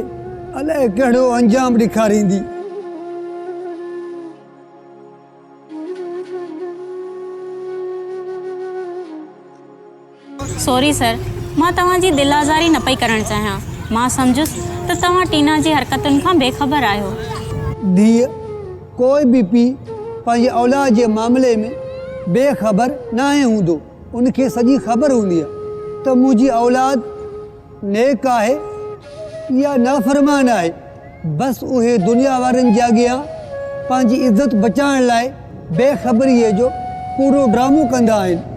अलाए कहिड़ो अंजाम ॾेखारींदी। सॉरी सर, मां तव्हांजी दिल आज़ारी न पई करणु चाहियां। मां सम्झुसि त तव्हां टीना जी हरकतुनि खां बेख़बर आहियो। धीअ, कोई बि पीउ पंहिंजे औलाद जे मामले में बेख़बर नाहे हूंदो। उनखे सॼी ख़बर हूंदी आहे त मुंहिंजी औलाद नेक आहे या नाफ़रमान आहे। बसि उहे दुनिया वारनि जे अॻियां पंहिंजी इज़त बचाइण लाइ बेख़बरीअ जो पूरो ड्रामो कंदा आहिनि।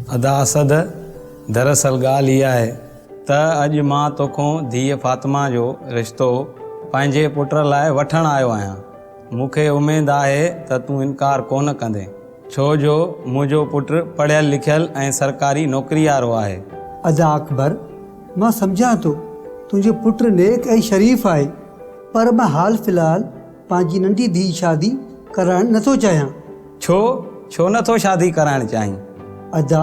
अदा असद, दरअसल ॻाल्हि इहा आहे त अॼु मां तोखां धीअ फातिमा जो रिश्तो पंहिंजे पुट लाइ वठण आयो आहियां। मूंखे उमेद आहे त तूं इनकार कोन कंदे, छो जो मुंहिंजो पुट पढ़ियल लिखियल ऐं सरकारी नौकरी वारो आहे। अदा अकबर, मां सम्झां थो तुंहिंजो पुटु नेक ऐं शरीफ़ आहे, पर मां हाल फ़िलहाल पंहिंजी नंढी धीउ शादी कराइणु नथो चाहियां। छो नथो शादी कराइणु चाहीं? अदा,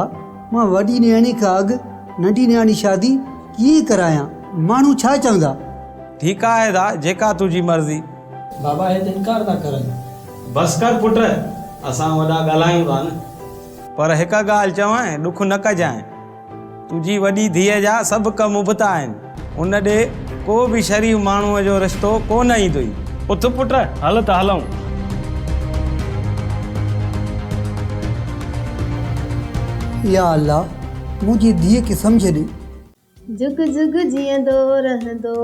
मां वॾी नियाणी खां अॻु नंढी नियाणी शादी कीअं करायां? माण्हू छा चवंदा? ठीकु आहे अदा, जेका तुंहिंजी मर्ज़ी। बाबा हे इनकार था करनि। बस कर पुट, असां वॾा ॻाल्हायूं था न। पर हिकु ॻाल्हि चवां, ॾुख न कजांइ, तुंहिंजी वॾी धीअ जा सभु कम मुबता आहिनि, उन ॾे को बि शरीफ़ माण्हूअ जो रिश्तो कोन ईंदो ई। उथ पुट, हल त हलूं। या अल्लाह, मुंहिंजी धीअ खे सम्झ ॾे। जुग जुग जीअंदो रहंदो,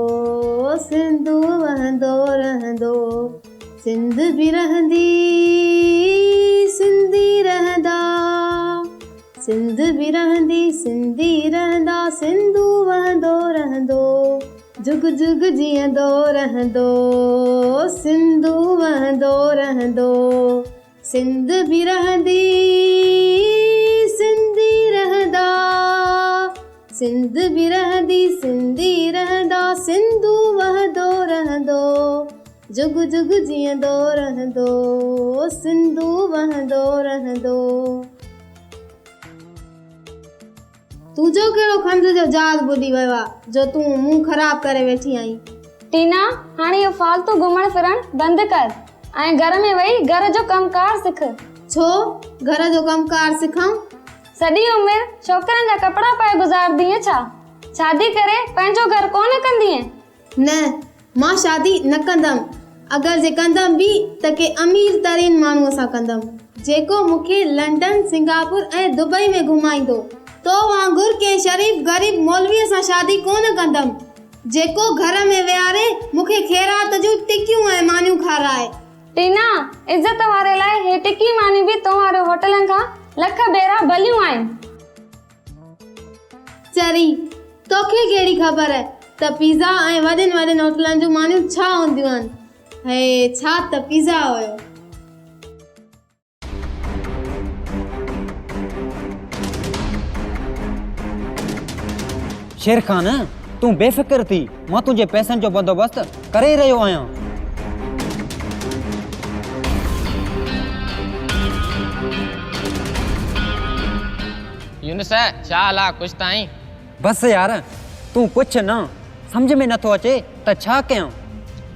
सिंधु वहंदो रहंदो, सिंध बि रहंदी, सिंधी रहंदा, सिंध बि रहंदी, सिंधी रहंदा, सिंधु वहंदो रहंदो। जुग जुग जीअंदो रहंदो, सिंधु वहंदो रहंदो, सिंध बि रहंदी, सिंधी रहंदा, सिंध बि रहंदी, सिंधी रहंदा, सिंधु वहंदो रहंदो। जुग जुग जीअंदो रहंदो, सिंधु वहंदो रहंदो। तुंहिंजो कहिड़ो खंड जो जाल ॿुॾी वियो आहे जो तूं मुंहुं ख़राब करे वेठी आहीं? टीना, हाणे इहो फालतू घुमण फिरण बंदि कर ऐं घर में वेही घर जो कमकार सिख। छो घर जो कमकार सिखां? सॼी उमिरि छोकिरनि जा कपिड़ा पाए गुज़ारदीअ छा? शादी करे पंहिंजो घर कोन कंदीअ? न, मां शादी न कंदमि। अगरि जे कंदमि बि त के अमीर तरीन माण्हूअ सां कंदमि, जेको मूंखे लंडन, सिंगापुर ऐं दुबई में घुमाईंदो। तो वांगुरु के शरीफ़ ग़रीब मौलवीअ सां शादी कोन कंदमि, जेको घर में विहारे मूंखे ख़ैरात जूं टिकियूं ऐं मानियूं खाराए। टीना, इज़त वारे लाइ हे टिकी मानी बि तो वारे होटलनि खां लख भेरा भलियूं आहिनि। चरी, तोखे कहिड़ी ख़बर आहे त पिज़्ज़ा ऐं वॾनि वॾनि होटलनि जूं मानियूं छा हूंदियूं आहिनि? हे छा त पिज़्ज़ा हुयो। शेर खान, तूं बेफ़िक्र थी, मां तुंहिंजे पैसनि जो बंदोबस्त करे रहियो आहियां। यूनुस, छा हाल आहे? कुझु त आहीं? बस यार, तूं पुछ न, सम्झ में नथो अचे त छा कयां।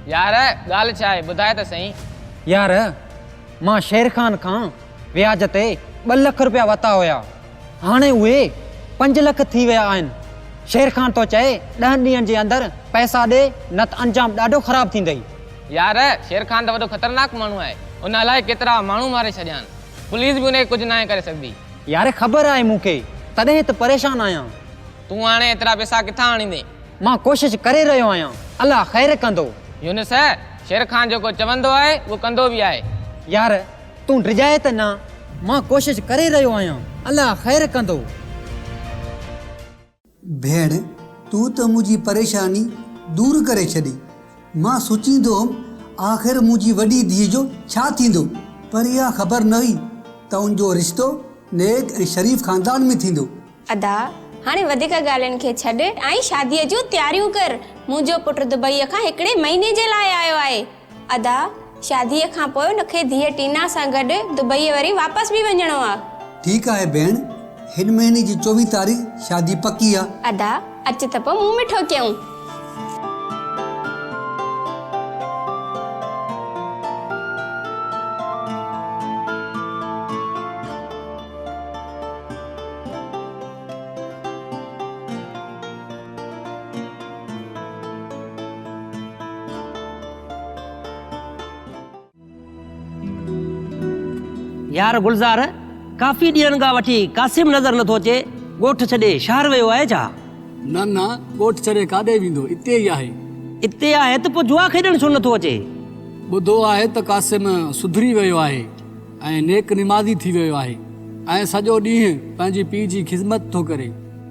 यार ॻाल्हि छा आहे, ॿुधाए त सही। यार, मां शेर खान खां व्याज ते 2 लख रुपया वरिता हुया, हाणे उहे 5 लख थी विया आहिनि। शेर खान तो चए 10 ॾींहंनि जे अंदरि पैसा ॾे, न त अंजाम ॾाढो ख़राब थींदई। यार शेर खान त वॾो ख़तरनाक माण्हू आहे, उन अलाए केतिरा माण्हू मारे छॾिया आहिनि, पुलिस बि उनखे कुझु न आहे करे सघंदी। यार ख़बर आहे मूंखे, तॾहिं त परेशान आहियां। तूं हाणे एतिरा पैसा किथां आणींदे? मां कोशिशि करे रहियो आहियां, अलाह ख़ैर कंदो। यूनुस, शेर खान जेको चवंदो आहे उहो कंदो बि आहे। यार तूं डिॼाए त न, मां कोशिशि करे रहियो आहियां, अलाह ख़ैर कंदो। भेण, तूं त मुंहिंजी परेशानी दूर करे छॾी। मां सोचींदो हुअमि आख़िर मुंहिंजी वॾी धीअ जो छा थींदो, पर इहा ख़बर न हुई त उनजो रिश्तो नेक ऐं शरीफ़ ख़ानदान में थींदो। अदा, हाणे वधीक ॻाल्हियुनि खे छॾ ऐं शादीअ जूं तयारियूं कर। मुंहिंजो पुटु दुबईअ खां 1 महीने जे लाइ आयो आहे। अदा, शादीअ खां पोइ हुनखे धीअ टीना सां गॾु दुबई वरी वापसि बि वञिणो आहे। ठीकु आहे भेण, हिन महीने जी 24 तारीख़ शादी पकी आहे। अदा, अच त पोइ मुंहुं मिठो कयूं। यार गुलज़ार, काफ़ी ॾींहंनि खां वठी कासिम नज़र नथो अचे, ॻोठ छॾे शहर वियो आहे छा? न न, ॻोठ छॾे काॾे वेंदो, इते ई आहे। इते आहे त पोइ जुआ खेॾण छो नथो अचे? ॿुधो आहे त कासिम सुधरी वियो आहे ऐं नेक निमाज़ी थी वियो आहे ऐं सॼो ॾींहुं पंहिंजी पीउ जी ख़िदमत थो करे।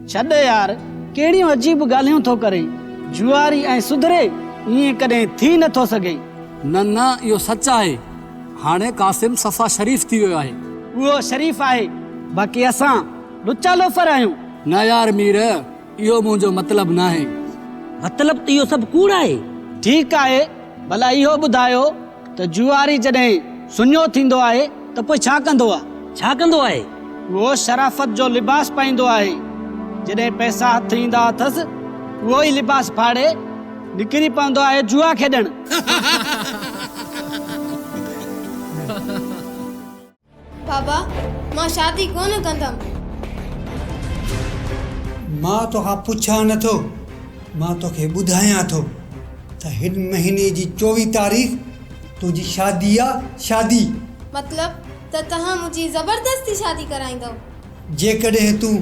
छॾ यार, कहिड़ियूं अजीब ॻाल्हियूं थो करे। जुआरी ऐं सुधरे, ईअं कॾहिं थी नथो सघे। न न इहो सच आहे। हाणे कासिम सफ़ा शरीफ़ थी वियो आहे। उहो शरीफ़ आहे, बाक़ी असां लुचा लोफर आहियूं। न यार मीर, इहो मुंहिंजो मतिलबु न आहे। मतिलबु त इहो सभु कूड़ आहे। ठीकु आहे, भला इहो ॿुधायो त जुआरी जॾहिं सुञो थींदो आहे त पोइ छा कंदो आहे? छा कंदो आहे? उहो शराफ़त जो लिबास पाईंदो आहे। जॾहिं पैसा हथ ईंदा अथसि उहो ई लिबास फाड़े निकिरी पवंदो आहे जुआ खेॾण। बाबा मां शादी कोन कंदमि। मां तोखां पुछां नथो, मां तोखे ॿुधायां थो त हिन महीने जी 24 तारीख़ तुंहिंजी शादी आहे। शादी मतलब त तव्हां मुंहिंजी ज़बरदस्ती शादी कराईंदव? जेकॾहिं तूं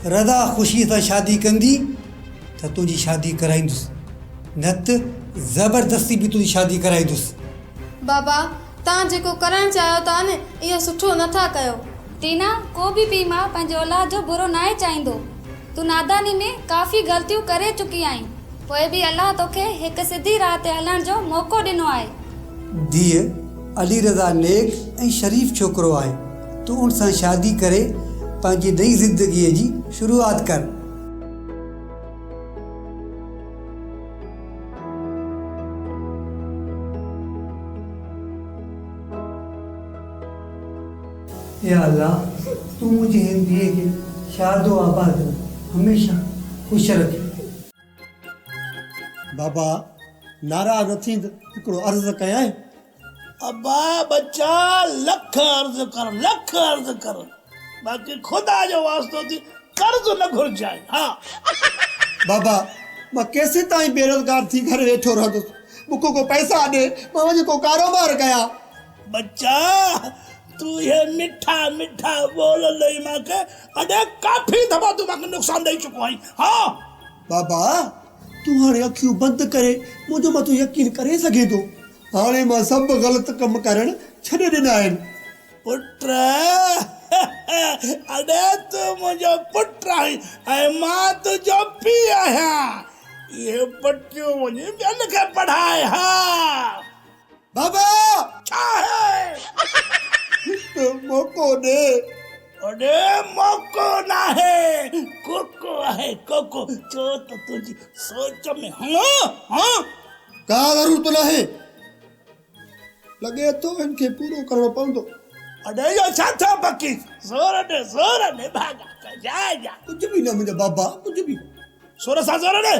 रज़ा ख़ुशी सां शादी कंदी त तुंहिंजी शादी कराईंदुसि, न त ज़बरदस्ती बि तुंहिंजी शादी कराईंदुसि। बाबा तव्हां जेको करणु चाहियो था न इहो सुठो नथा कयो। टीना, को बि पीउ मां पंहिंजे औलाद जो बुरो नाहे चाहींदो। तूं नादानी में काफ़ी ग़लतियूं करे चुकी आहीं, पोइ बि अल्लाह तोखे हिकु सिधी राह ते हलण जो मौक़ो ॾिनो आहे। धीअ, अली रज़ा नेक ऐं शरीफ़ छोकिरो आहे। तूं उन सां शादी करे पंहिंजी नई ज़िंदगीअ जी शुरूआत कर। या अल्लाह, तूं मुंहिंजी हिन धीअ खे शादो आबाद हमेशा ख़ुशि रखे। बाबा नाराज़ न थींद, हिकिड़ो अर्ज़ु कयां। अब्बा बच्चा लख अर्ज़ कर, लख अर्ज़ कर, बाक़ी खुदा जो वास्तो थी कर्ज़ न घुरजाए। हाँ बाबा, मां केसि ताईं बेरोज़गार थी घर वेठो रहंदुसि? मूंखे को पैसा ॾे, मां वञी को कारोबार कयां। बच्चा तू ये मिठा मिठा बोल लई मांखे अॾे काफ़ी दफ़ा तू मांखे नुक़सान ॾेई चुको आहीं। हाँ बाबा, तूं हाणे अखियूं बंदि करे मुंहिंजो मथां यकीन करे सघे थो। हाणे मां सभु ग़लति कम करण छॾे ॾिना आहिनि। पुट अॾे तू मुंहिंजो पुट आहीं ऐं मां तुंहिंजो पीउ आहियां। इहे पटियूं वञी ॿियनि खे पढ़ाए। हाँ बाबा, छा है? मौक़ो ॾे। अॾे मौक़ो न आहे, कोको आहे कोको। छो त तुंहिंजी सोच में हाँ का ज़रूरत न आहे, लॻे थो इनखे पूरो करणो पवंदो। अॾे इहो छा थियो बकी? ज़ोर ॾे भागा जा। कुझु बि न मुंहिंजा बाबा, कुझु बि। ज़ोर सां ज़ोर ॾे।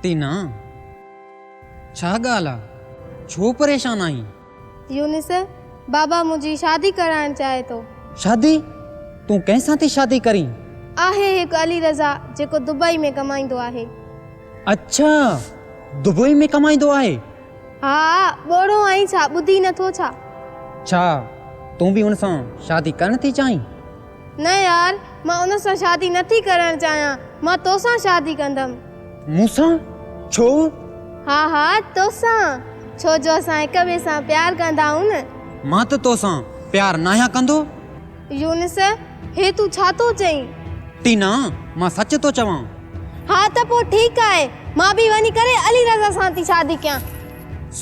टीना, छा ॻाल्हि आहे? छो परेशान आहीं? यूनिस, बाबा मुंहिंजी शादी कराइणु चाहे थो। शादी? तूं कंहिंसां थी शादी करीं? आहे हिकु अली रज़ा जेको दुबई में कमाईंदो आहे। अच्छा, दुबई में कमाईंदो आहे? हा, ॿोड़ो आई छा, ॿुधी नथो छा? छा तूं बि हुन सां शादी करणु थी चाहीं? न यार, मां उन सां शादी नथी करणु चाहियां। मां तोसां शादी कंदमि। मूंसां? छो? हा तोसां, छो जो असां हिक ॿिए सां प्यार कंदा आहियूं न। मां त तोसां प्यार न आहियां कंदो। यूनिस, हे तूं छा थो चईं? टीना, मां सच थो चवां। हा त पोइ ठीकु आहे, मां बि वञी करे अली रज़ा सां थी शादी कयां।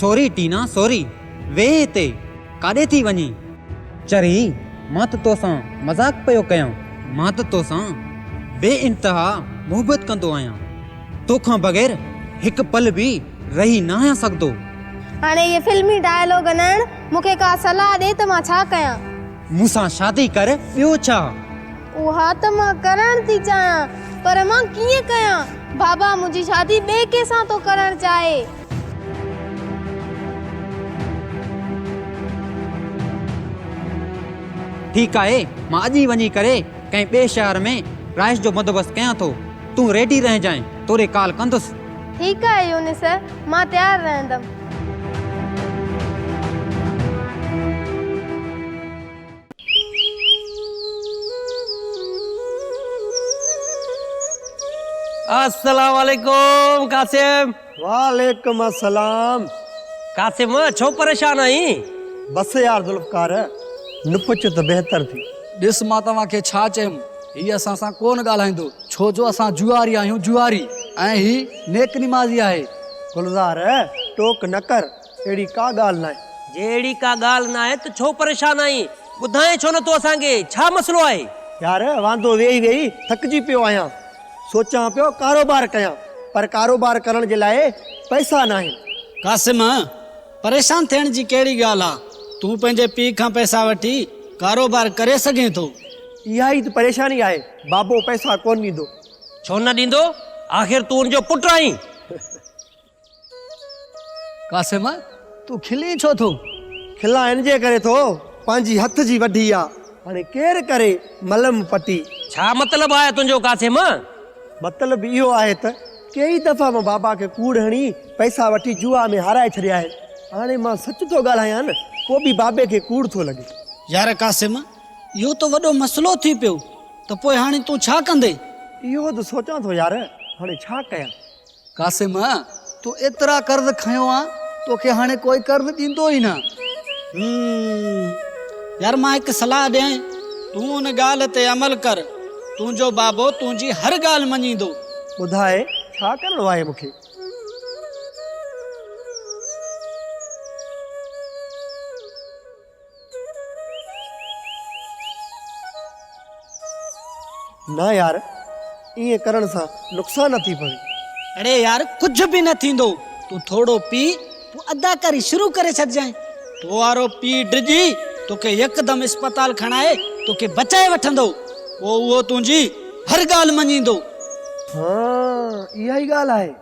सॉरी टीना, सॉरी। वे हिते काॾे थी वञी? चरी, मां त तोसां मज़ाक पियो कयां। मां त तोसां बे इंतहा मोहबत कंदो आहियां। तोखां बग़ैर हिकु पल बि रही न आहियां सघंदो। हाणे ये फिल्मी डायलॉग न मूंखे का सलाह ॾे त मां छा कयां? मूंसां शादी कर, ॿियो छा? उहा त मां करणु थी चाहियां, पर मां कीअं कयां? बाबा मुंहिंजी शादी ॿिए कंहिंसां थो करणु चाहे। ठीकु आहे, मां अॼु ई वञी करे कंहिं ॿिए शहर में राइस जो बंदोबस्तु कयां थो। तूं रेडी रहिजांइ, तोरे कॉल कंदुसि। ठीकु आहे यूनिस, मां तयारु रहंदमि। अस्सलाम वालेकुम कासिम। वालेकुम अस्सलाम। कासिम छो परेशान आई? बस यार जुल्फकार, न पुछ त बेहतर थी। ॾिस मां तव्हांखे छा चयुमि, हीअ असां सां कोन ॻाल्हाईंदो, छो जो असां जुआरी आहियूं, जुआरी, ऐं ही नेक निमाज़ी आहे। गुलज़ार टोक न कर, अहिड़ी का ॻाल्हि न आहे। जहिड़ी का ॻाल्हि न आहे त छो परेशान आई? ॿुधाए छो न तूं असांखे, छा मसलो आहे? यार वांदो वेही वेही थकिजी पियो आहियां, सोचां पियो कारोबार कयां, पर कारोबार करण जे लाइ पैसा न आहिनि। कासिम, परेशान थियण जी कहिड़ी ॻाल्हि आहे? तूं पंहिंजे पीउ खां पैसा वठी कारोबार करे सघें थो। इहा ई त परेशानी आहे, बाबो पैसा कोन ॾींदो। छो न ॾींदो? आख़िर तूं उनजो पुटु आहीं। कासिम तूं खिली छो थो? खिला इन जे करे थो, पंहिंजी हथ जी वढी आहे, हाणे केरु करे मलम पटी। छा मतिलबु आहे तुंहिंजो कासिम? मतिलबु इहो आहे त कई दफ़ा मां बाबा खे कूड़ हणी पैसा वठी जुआ में हाराए छॾिया आहिनि। हाणे मां सच थो ॻाल्हायां न, को बि बाबे खे कूड़ थो लॻे। यार कासिम, इहो त वॾो मसइलो थी पियो, त पोइ हाणे तूं छा कंदे? इहो त सोचां थो यार, हाणे छा कयां। कासिम तूं एतिरा कर्ज़ खयो आहे, तोखे हाणे कोई कर्ज़ ॾींदो ई न। यार मां हिकु सलाह ॾियां, तूं उन ॻाल्हि ते अमल कर, तुंहिंजो बाबो तुंहिंजी हर ॻाल्हि मञींदो। ॿुधाए छा करिणो आहे मूंखे? न यार, ईअं करण सां नुक़सान थी पवे। अरे यार कुझु बि न थींदो, तूं थोरो पी, तूं अदाकारी शुरू करे छॾिजांइ। तो वारो पी डिॼी तोखे यकदमि अस्पताल खणाए तोखे बचाए वठंदो, पोइ उहो तुंहिंजी हर ॻाल्हि मञींदो। हाँ, इहा ई ॻाल्हि आहे।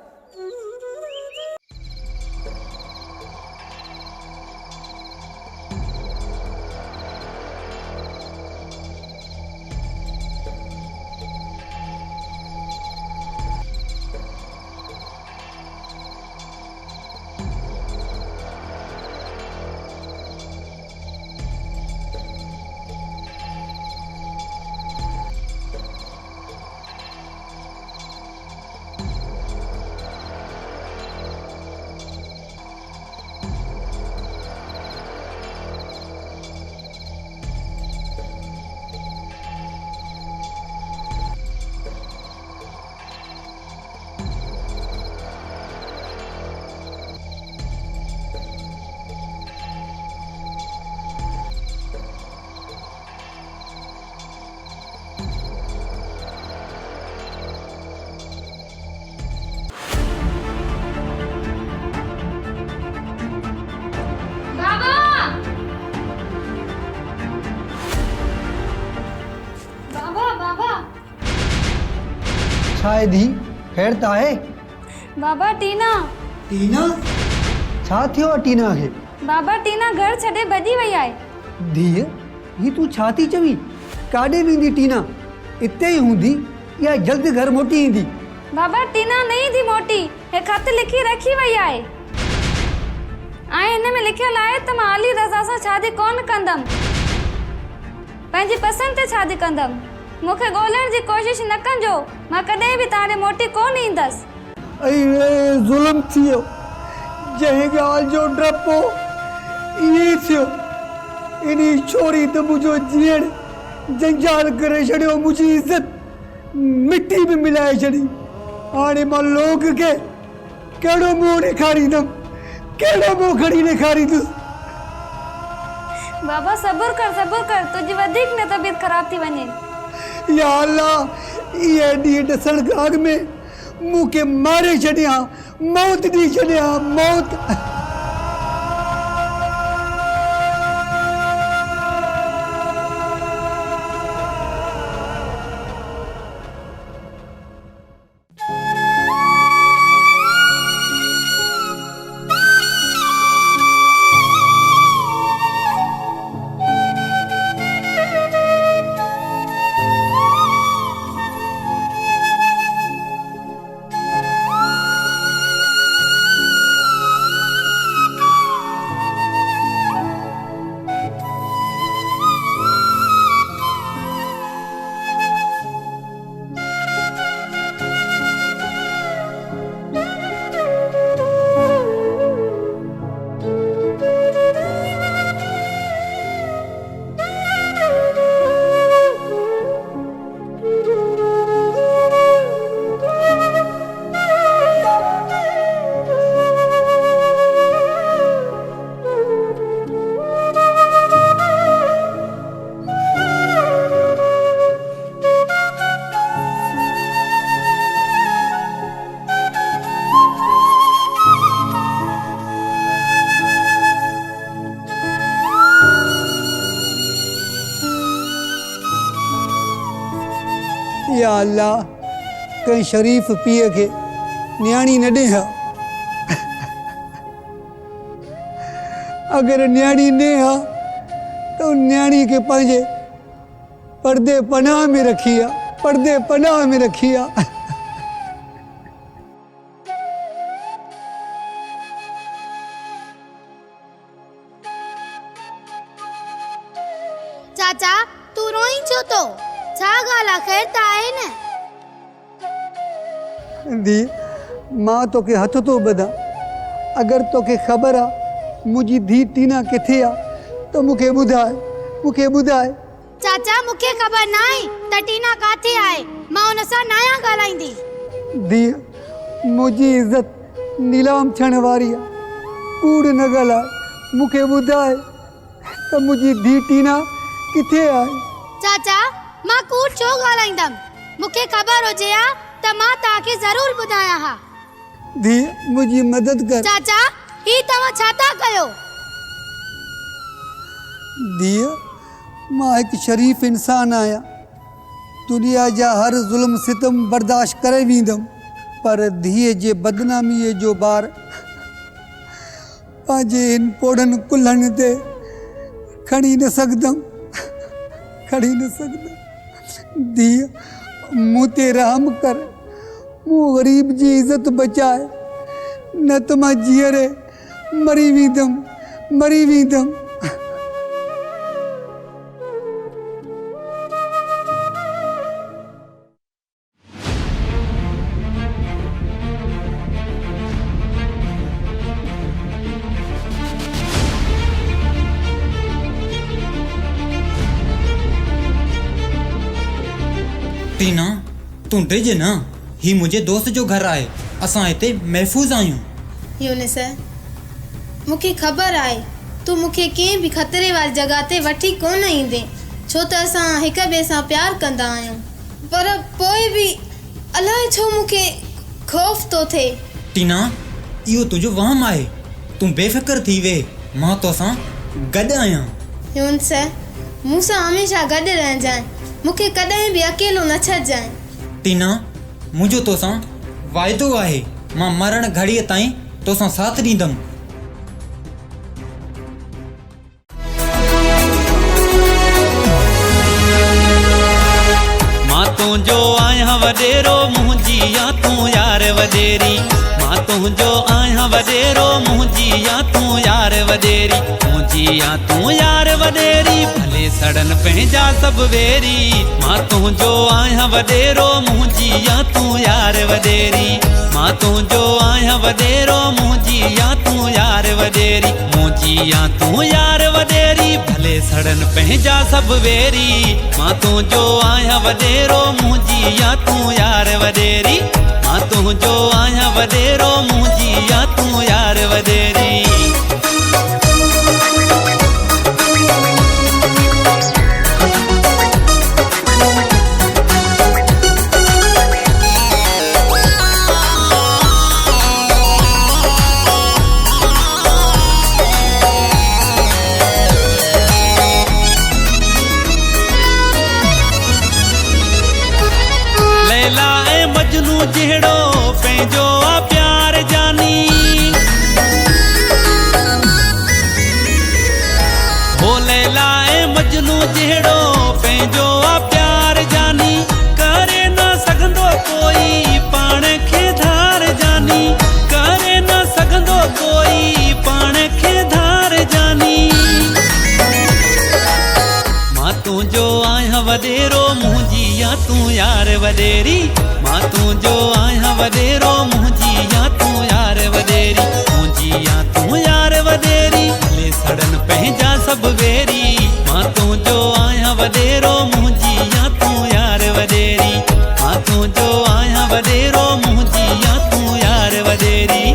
शायद ही खैर त आहे। बाबा टीना। टीना छा थियो आहे टीना खे? बाबा टीना घर छॾे भॼी वई आहे। धीअ ही तूं छा थी चवीं? काॾे वेंदी टीना? इते ई हूंदी या जल्द घर मोटी ईंदी? बाबा टीना न ईंदी मोटी, हे ख़त लिखी रखी वई आहे ऐं हिन में लिखियल आहे त मां अली रज़ा सां शादी कोन कंदमि, पंहिंजी पसंदि ते शादी कंदमि। मूंखे ॻोल्हण जी कोशिश न कजो, मां कॾहिं बि तव्हां ॾे मोटी कोन ईंदसि। अरे ज़ुल्म थियो, जंहिं ॻाल्हि जो डपो इहे थियो। इनी छोरी त मुंहिंजो जीअण जंजाल करे छॾियो, मुंहिंजी इज़त मिटी में मिलाए छॾी। हाणे मां लोक खे कहिड़ो मुंहुं ॾेखारींदमि, कहिड़ो मुंहुं खणी ॾेखारींदुसि? बाबा सब्र कर, तुंहिंजी वधीक न तबीयत ख़राब थी वञे। या अल्लाह, इहे ॾींहं ॾिसण खां अॻु में मूंखे मारे छॾिया, मौत ॾेई छॾिया, मौत। या अल्लाह कंहिं शरीफ़ पीउ खे न्याणी न ॾे। अगरि न्याणी ॾे हा त उन न्याणी खे पंहिंजे पर्दे पनाह में रखी आहे, पर्दे पनाह में रखी आहे। चाचा तू रोई छो तो? छा ॻाल्हि आहे, ख़ैर त आहे न? धी मां तोखे हथ थो ॿधां, अगरि तोखे ख़बर आहे मुंहिंजी धीउ टीना किथे आहे त मूंखे ॿुधाए, मूंखे ॿुधाए। चाचा मूंखे ख़बर न आहे त टीना काथे आहे, मां हुन सां न आहियां ॻाल्हाईंदी। धीउ मुंहिंजी इज़त नीलाम थियण वारी आहे, कूड़ न ॻाल्हाए, मूंखे ॿुधाए त मुंहिंजी धीउ टीना किथे आहे। चाचा मां कूड़ छो ॻाल्हाईंदमि, मूंखे ख़बर हुजे हा त मां तव्हांखे ज़रूर ॿुधाया हा। धीउ मुंहिंजी मदद कर। चाचा ही तव्हां छा था कयो? धीउ मां हिकु शरीफ़ इंसान आहियां, दुनिया जा हर ज़ुल्म सितम बर्दाश्त करे वेंदुमि, पर धीअ जे बदनामीअ जो बार पंहिंजे इन पोड़नि कुल्हनि ते खणी न सघंदुमि, खणी न सघंदुमि। धीअ मूं ते रहम कर, मूं ग़रीब जी इज़त बचाए, न त मां जीअरे मरी वेंदुमि, मरी वेंदुमि। टीना तू डिज न, ही मुंहिंजे दोस्त जो घर आहे, असां हिते महफ़ूज़ आहियूं। यूनिस मूंखे ख़बर आहे तूं मूंखे कंहिं बि ख़तरे वारी जॻह ते वठी कोन ईंदे, छो त असां हिक ॿिए सां प्यार कंदा आहियूं, पर पोइ बि अलाए छो मूंखे ख़ौफ़ थो थिए। टीना इहो तुंहिंजो वहम आहे, तूं बेफ़िक्र थी वे, मां तोसां गॾु आहियां। यूनिस मूंसां हमेशह गॾु रहिजांइ, मूंखे कॾहिं बि अकेलो न छॾिजांइ। टीना मुंहिंजो तोसां वाइदो आहे, मां मरण घड़ीअ ताईं तोसां साथ ॾींदुमि। मां तुंहिंजो आहियां वॾेरो, मुंहिंजी या तूं यार वॾेरी, मां तुंहिंजो आहियां वॾेरो, मुंहिंजी या तूं यार वॾेरी, मुंहिंजी या तूं यार वॾेरी, भले सड़न पंहिंजा सभु वेरी, मां तुंहिंजो आहियां वॾेरो, मुंहिंजी या तूं यार वॾेरी, मां तुंहिंजो आहियां वॾेरो, मुंहिंजी या तूं यार वॾेरी, मुंहिंजी या तूं यार वॾेरी, भले सड़न पंहिंजा सभु वेरी, मां तुंहिंजो आहियां वॾेरो, मुंहिंजी या तूं यार वॾेरी, मां तुंहिंजो आहियां वॾेरो, मुंहिंजी या तूं यार वॾेरी। लैला ऐं मजनू जहिड़ो पंहिंजो आ प्यार जानी, हो लैला ऐं मजनू जहिड़ो पंहिंजो आ प्यार जानी, करे न सघंदो कोई पाण खे धार जानी, करे न सघंदो कोई पाण खे धार जानी, मां तुंहिंजो आहियां वॾेरो, मुंहिंजी या तूं यार वॾेरी, मां तुंहिंजो आहियां वॾेरो, मुंहिंजी या तूं यार वॾेरी, मुंहिंजी या तूं यार वॾेरी, भले सड़न पंहिंजा सभु वेरी, मां तुंहिंजो आहियां वॾेरो, मुंहिंजी या तूं यार वॾेरी, मां तुंहिंजो आहियां वॾेरो, मुंहिंजी या तूं यार वॾेरी।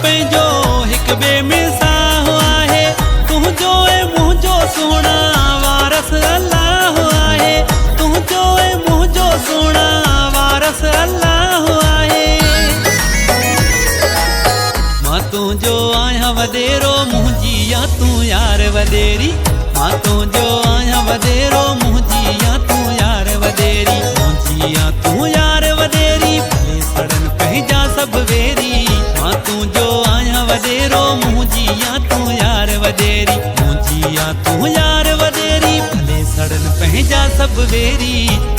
पंहिंजो हिक ॿिए में साह आहे तुंहिंजो ऐं मुंहिंजो सुहिणा वारस अल्लाह आहे तुंहिंजो ऐं मुंहिंजो सुहिणा वारस अल्लाह आहे मां तुंहिंजो आहियां वॾेरो मुंहिंजी या तूं यार वॾेरी मां तुंहिंजो आहियां वॾेरो मुंहिंजी या तूं यार वॾेरी मुंहिंजी या तूं यार वॾेरी भले सड़नि पंहिंजा सभु वेरी मां तुंहिंजो आहियां वॾेरो मुंहिंजी या तूं यार वॾेरी मुंहिंजी या तूं यार वॾेरी भले सड़नि पंहिंजा सभु वेरी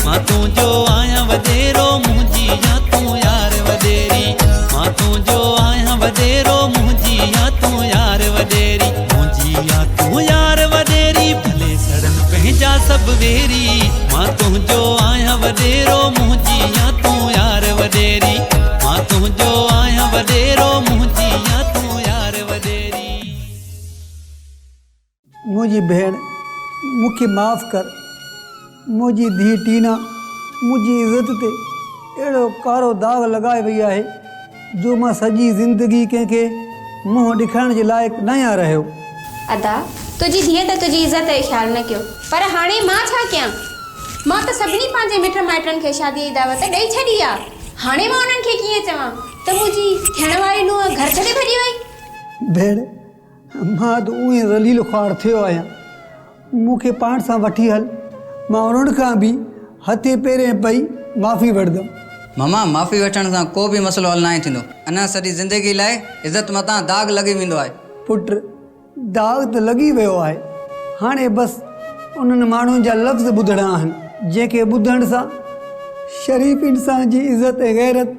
मां तुंहिंजो आहियां वॾेरो मुंहिंजी या तूं यार वॾेरी मां तुंहिंजो आहियां वॾेरो मुंहिंजी या तूं यार वॾेरी मुंहिंजी या तूं यार वॾेरी भले सड़नि पंहिंजा सभु वेरी मां तुंहिंजो आहियां वॾेरो मुंहिंजी या तूं यार वॾेरी मां तुंहिंजो आहियां वॾेरो मुंहिंजी या तूं यार वॾेरी मुंहिंजी भेण मूंखे माफ़ कर मुंहिंजी धीउ टीना मुंहिंजी इज़त ते अहिड़ो कारो दाग़ लॻाए वई आहे जो मां सॼी ज़िंदगी कंहिंखे मुंहुं ॾेखारण जे लाइक़ु न आहियां रहियो अदा तुझी धीअ त तुझी इज़त जो ख़्यालु न कयो पर हाणे मां छा कयां मां त सभिनी पंहिंजे मिट माइटनि खे शादीअ जी दावत ॾेई छॾी आहे हाणे मां उन्हनि खे कीअं चवां त मुंहिंजी थियण वारी नुंहुं घर छॾे भॼी वई भेण मां त उहे ज़लील ख़्वार थियो आहियां मूंखे पाण सां वठी हल मां उन्हनि खां बि हथे पेरें पई माफ़ी वठंदुमि मामा माफ़ी वठण सां को बि मसइलो हल न थींदो अञा सॼी ज़िंदगी लाइ इज़त मथां दाग़ लॻी वेंदो आहे पुट दाग़ त लॻी वियो आहे हाणे बसि उन्हनि माण्हुनि जा लफ़्ज़ ॿुधणा आहिनि जंहिंखे ॿुधण सां शरीफ़ इंसान जी इज़त ऐं गैरत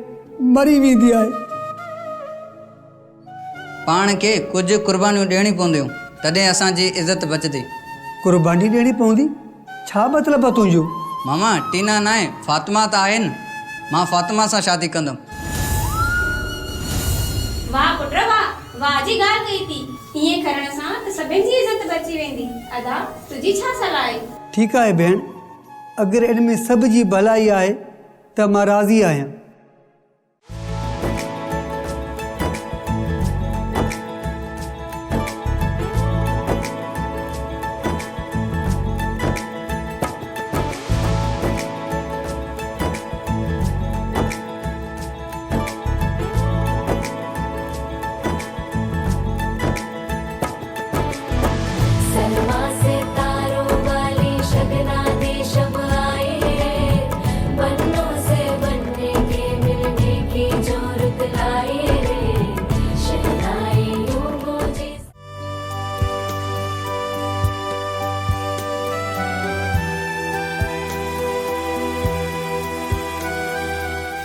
मरी वेंदी आहे पाण खे कुझु कुर्बानियूं ॾियणी पवंदियूं तॾहिं असांजी इज़त बचंदी कुर्बानी ॾियणी पवंदी छा मतिलबु आहे तुंहिंजो मामा टीना न आहे फातिमा त आहे न मां फातिमा सां शादी कंदुमि वाह पुट वाह वाह जी ॻाल्हि कई थी ईअं करण सां त सभिनि जी इज़त बची वेंदी अदा तुंहिंजी छा सलाह आहे ठीकु आहे भेण अगरि इन में सभ जी भलाई आहे त मां राज़ी आहियां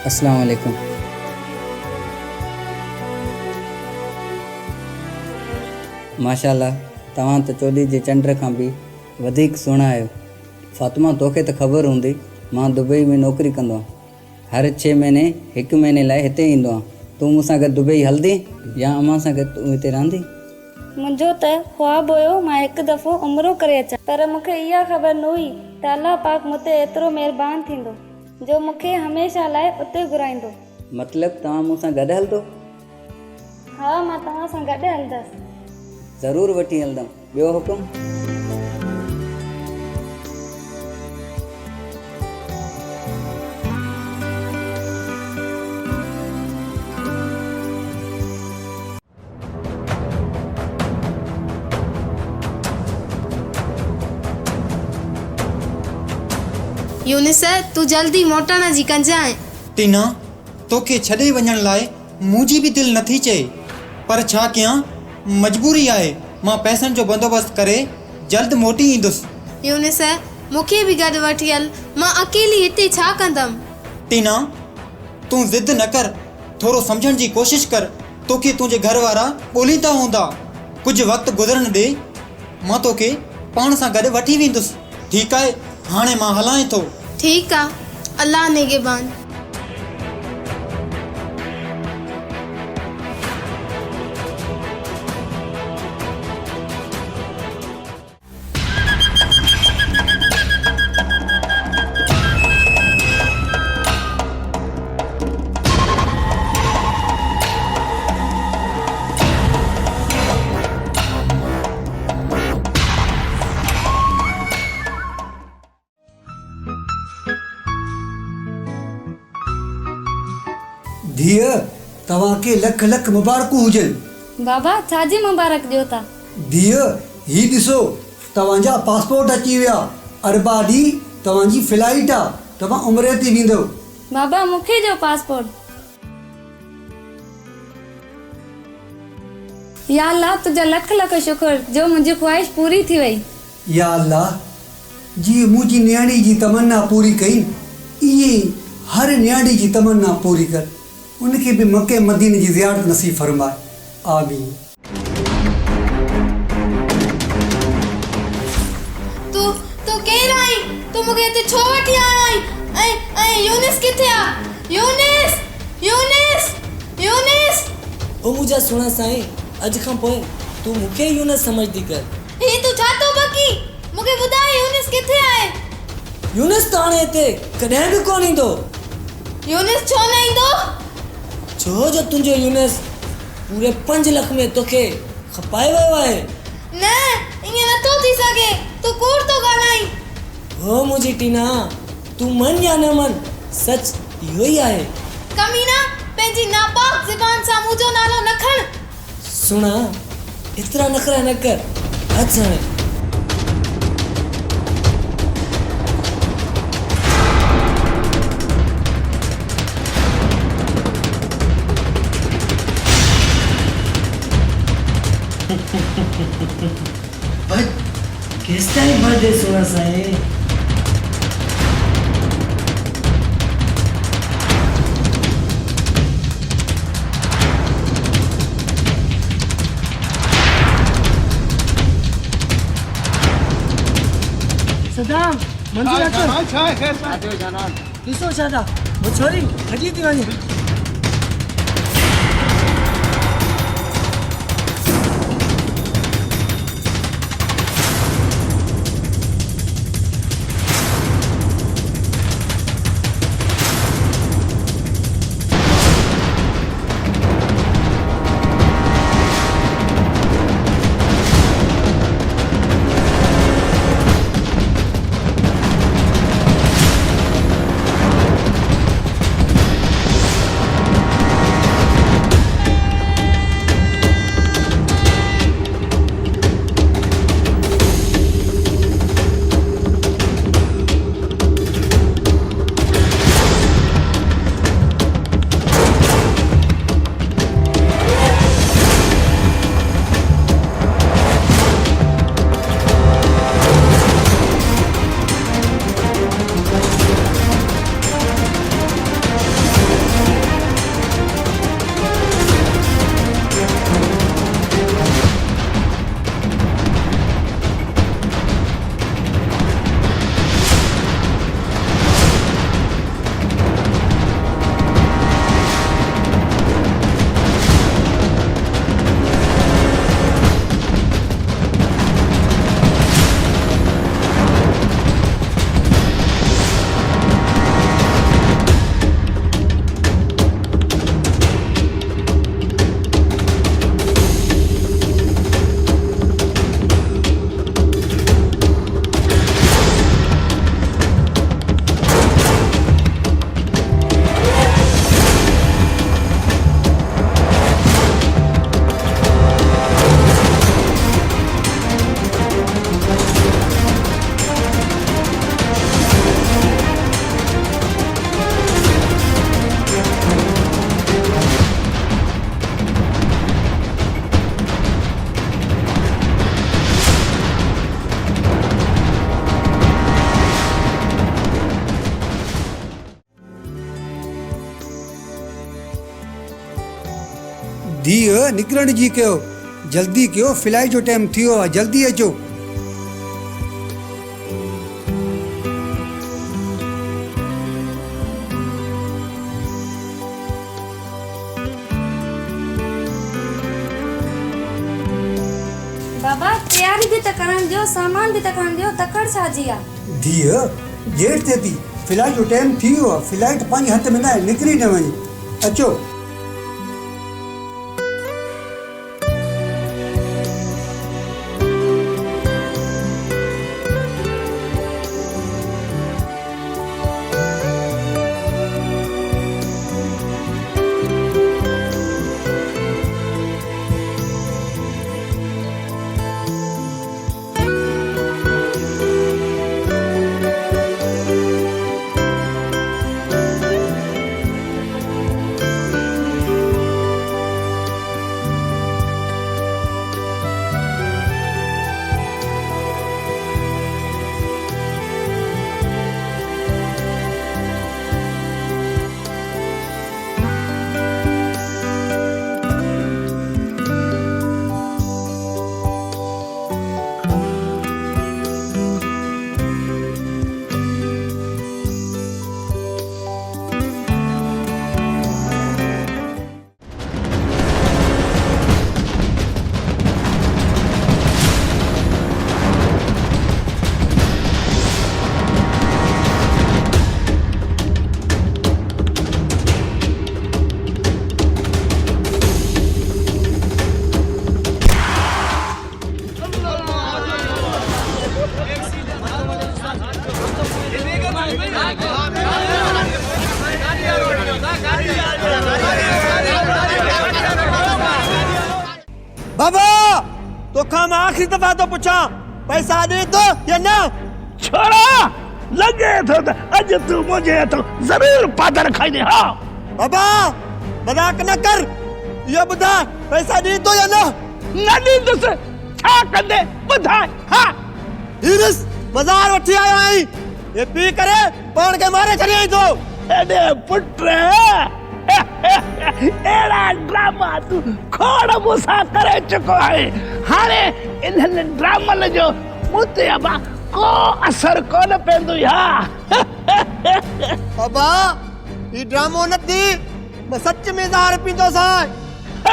अस्सलाम वालेकुम माशाल्लाह तव्हां त चोॾी जे चंड खां बि वधीक सुहिणा आहियो फातिमा तोखे त ख़बर हूंदी मां दुबई में नौकरी कंदो आहियां हर 6 महीने 1 महीने लाइ हिते ईंदो आहियां तूं मूंसां गॾु दुबई हलंदी या अम्मा सां गॾु तूं हिते रहंदी मुंहिंजो त ख्वाबु हुयो मां हिकु दफ़ो उमिरो करे अचां पर मूंखे इहा ख़बर न हुई त अल्लाह पाक मूं ते एतिरो महिरबान थींदो जो मूंखे हमेशह लाइ उते घुराईंदो मतिलबु तव्हां मूंसां गॾु हलंदो हा मां तव्हां सां गॾु हलंदसि ज़रूरु वठी हलंदमि ॿियो हुकुम यूनिस तू जल्दी मोटण जी कंजाए टीना तोखे छॾे वञण लाइ मुंहिंजी बि दिलि नथी चए पर छा कयां मजबूरी आहे मां पैसनि जो बंदोबस्तु करे जल्द मोटी ईंदुसि यूनिस मूंखे बि गॾु वठी हल मां अकेली हिते छा कंदमि टीना तूं ज़िद न कर थोरो सम्झण जी कोशिशि कर तोखे तुंहिंजे घर वारा ॿोलींदा हूंदा कुझु वक़्तु गुज़रण ॾे मां तोखे पाण सां गॾु वठी वेंदुसि ठीकु आहे हाणे मां हलां थो ठीकु आहे अल्लाह निगहबान धीअ तव्हांखे लख लख मुबारकूं हुजनि। बाबा छाजी मुबारक ॾियो था? धीअ ही ॾिसो तव्हांजा पासपोर्ट अची विया। अरबा ॾींहुं तव्हांजी फ्लाइट आहे, तव्हां उमिरि ते वेंदव। बाबा मूंखे जो पासपोर्ट। या अल्लाह तुझा लख लख शुक्र जो मुंहिंजी ख्वाहिश पूरी थी वई। या अल्लाह जीअं मुंहिंजी न्याणी जी तमन्ना पूरी कई, ईअं हर न्याणी जी तमन्ना पूरी कर। उनखे बि मके मदीने जी ज़ियारत नसीब फरमाए। आमीन। तू केरु आई? तू मूंखे हिते छो वठी आयो आई? ऐं यूनिस किथे आहे? यूनिस ओ मुंहिंजा सुहिणा साईं, अॼु खां पोइ तू मूंखे यूनिस समझदी कर। ही तू छा थो बकी? मूंखे ॿुधाए यूनिस किथे आहे? यूनिस त हाणे हिते कॾहिं बि कोन ईंदो। यूनिस छो न ईंदो? छो जो तुंहिंजो यूनिस पूरे 5 लख में तोखे खपाए वियो आहे। न, ईअं नथो थी सघे। तू कूड़ थो ॻाल्हाई। हो मुंहिंजी टीना, तू मन या न मन, सच इहो ई आहे। कमीना, पंहिंजी नापाक ज़बान सां मुंहिंजो नालो न खण। सुना, एतिरा नखरा न कर। अच हाणे। किस टाइम बर्थडे सोना साईं? सदाम मंजूर कर। ॾिसो शादा, वो छोरी हटी थी वञे। धीअ निकिरण जी कयो, जल्दी कयो, फ्लाइट जो टाइम थियो आहे, जल्दी अचो। बाबा तैयारी भी त करण दियो, सामान भी त खणण दियो, तकड़ छाजी आहे? धीअ जेट ते थी, फ्लाइट जो टाइम थी वियो आहे, फ्लाइट पंहिंजे हथ में न आहे, निकिरी न वञे। अचो। बाबा तोखा मैं आखिरी दफा तो पूछा पैसा दे तो या ना छोरा लगे तो अज तू मुझे तो जरूर पादर खाई दे हाँ बाबा मजाक न कर ये बुधा पैसा दे तो या ना दी तो से छा कंदे बुधाए हाँ हीरस बाजार उठी आया है ये पी करे पान के मारे चले आई तो अरे पुत्र एड़ा ड्रामा तू खोड़ मुसा करे चुको है हारे इन्हन ड्रामन जो मुते अबा को असर कोन पेंदो या बाबा ये ड्रामो न थी मैं सच में ज़हर पींदो सा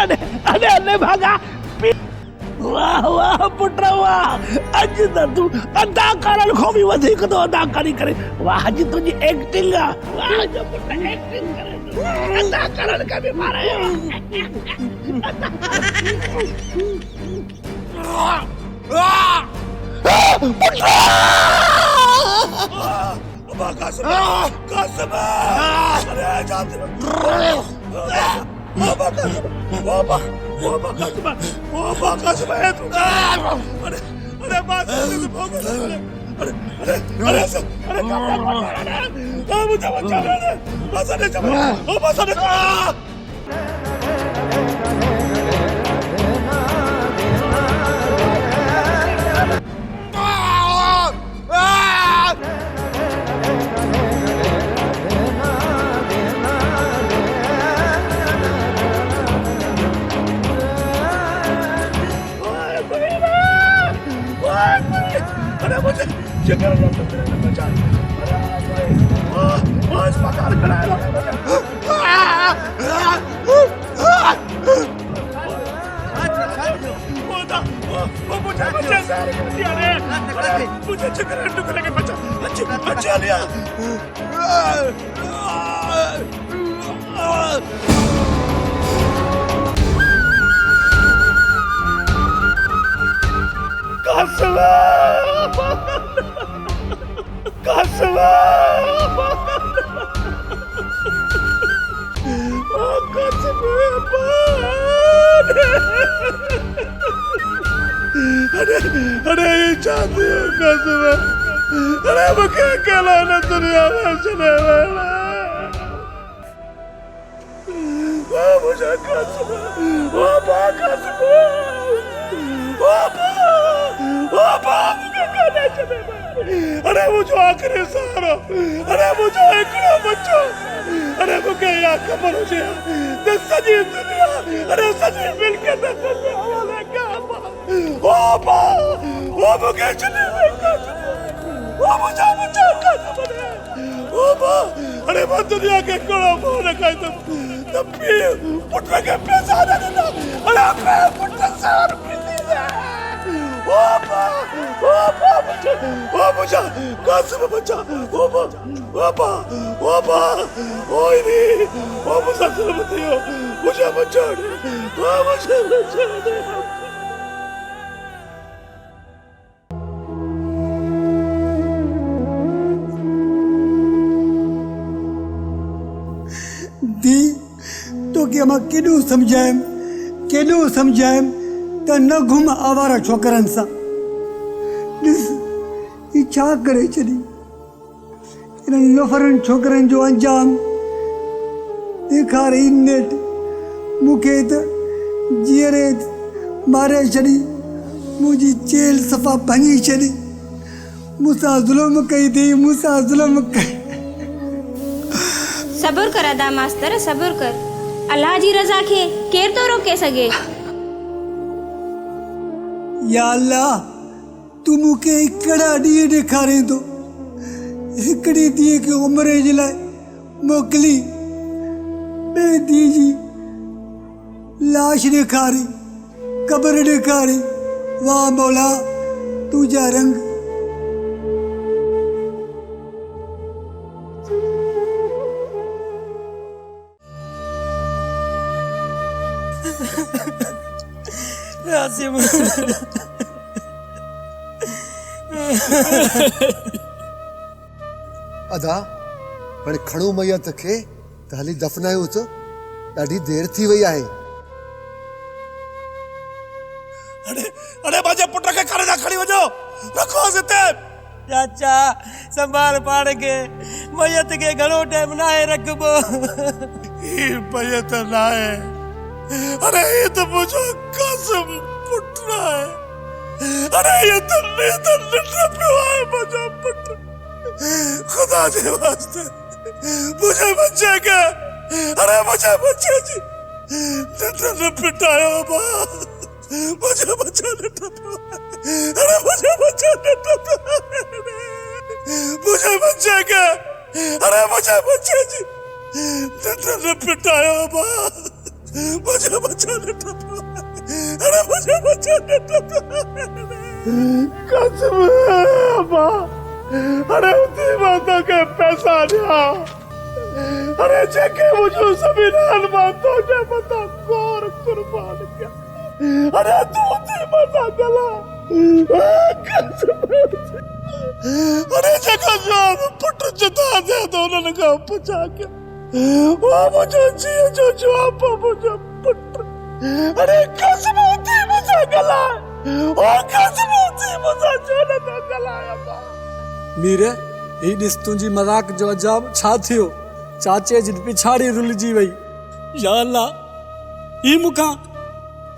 अरे अरे अरे भागा वाह वाह पुत्र वाह अज त तू अदाकारन खो भी वधीक तो अदाकारी करे वाह जी तुझी एक्टिंग वाह जो पुत्र एक्टिंग करे अदाकारन का भी मारे पुत्र अबा कसम अरे जाते बाबा कसम है तू अरे बात से भोग अरे मुझे बचा ले बस ने अरे मुझे जगह बचा अरे अस्पताल कराया मुझे बचा सारे मुझे जगह टुकड़े के बचा बचा लिया कसम कसम कसम अरे ये चाहती हूँ कसम अरे मुझे अकेला न दुनिया में चले मुझे कसम कसम अरे मुझे आखिरी सहारा अरे मुझे एकड़ो बच्चो अरे मुझे या खबर हुजे त सजी दुनिया अरे सजी मिलके त हवाले का ओ मुझे चले ओ मुझे अरे मैं दुनिया के कोड़ो फोन खाई तो पुत्र के पैसा दे देना अरे पुत्र सार बचा कसम बचा ओए रे ओ मुझे सलामत हो मुझे बचा मुझे बचा दे दी तो के मां केॾो समझायम त न घुम आवारा छोकरनि सां ॾिस ही छा करे छॾी इन्हनि लोफरनि छोकरनि जो अंजाम ॾेखारे ई नेट मूंखे त जीअरे मारे छॾी मुंहिंजी चेल सफ़ा भञी छॾी मूंसां ज़ुल्म कई अथई मूंसां ज़ुल्म कई सब्र कर अदा मास्तर सब्र कर अल्लाह जी रज़ा खे केर तो रोके सके या अल्लाह तू मूंखे हिकिड़ा ॾींहं ॾेखारे थो हिकिड़ी धीअ खे उमिरि जे लाइ मोकिली ॿिए धीअ जी लाश ॾेखारी क़बर ॾेखारी वाह मौला तुंहिंजा रंग अदा पर खणो मैयत खे त हली दफ़नायोसि ॾाढी देर थी वई आहे अरे मुंहिंजे पुट खे खणी था खणी वञो रखोसि हिते। चाचा संभाल पाण खे, मैयत खे घणो टाइम न आहे रखबो। ही मैयत न आहे, अरे ये तो मुंहिंजो कासिम पुट आहे। अरे ये तो निंड पियो आहे मुंहिंजो पुट। खुदा जे वास्ते मुझे बच्चे के, अरे मुझे बच्चे जी निंड पिटायो मां, मुझे बच्चा निंड पियो। अरे मुझे बच्चा निंड पियो, मुझे बच्चे के, अरे मुझे बच्चे जी निंड पिटायो मां, मुझे बच्चा निंड पियो। अरे मुझे बच्चा निंड पियो। कसम मां, अरे उतनी बातों के पैसा दिया। अरे जेके मुझे सभी नाल बातों के बता गौर कुर्बान किया। अरे तू उतनी बातों गला अरे जगह जो पुट जुदा दे तो उन्होंने कहा पूछा क्या वो मुझे जिए जो जवाब मुझे पुट। अरे कसम उतनी मुझे गला वो कसम उतनी मुझे जोने का गला है मीरे ही ॾिस तुंहिंजी मज़ाक जो अजाब छा थियो। चाचे जी पिछाड़ी रुलजी वई। या अल्लाह, ही मूंखां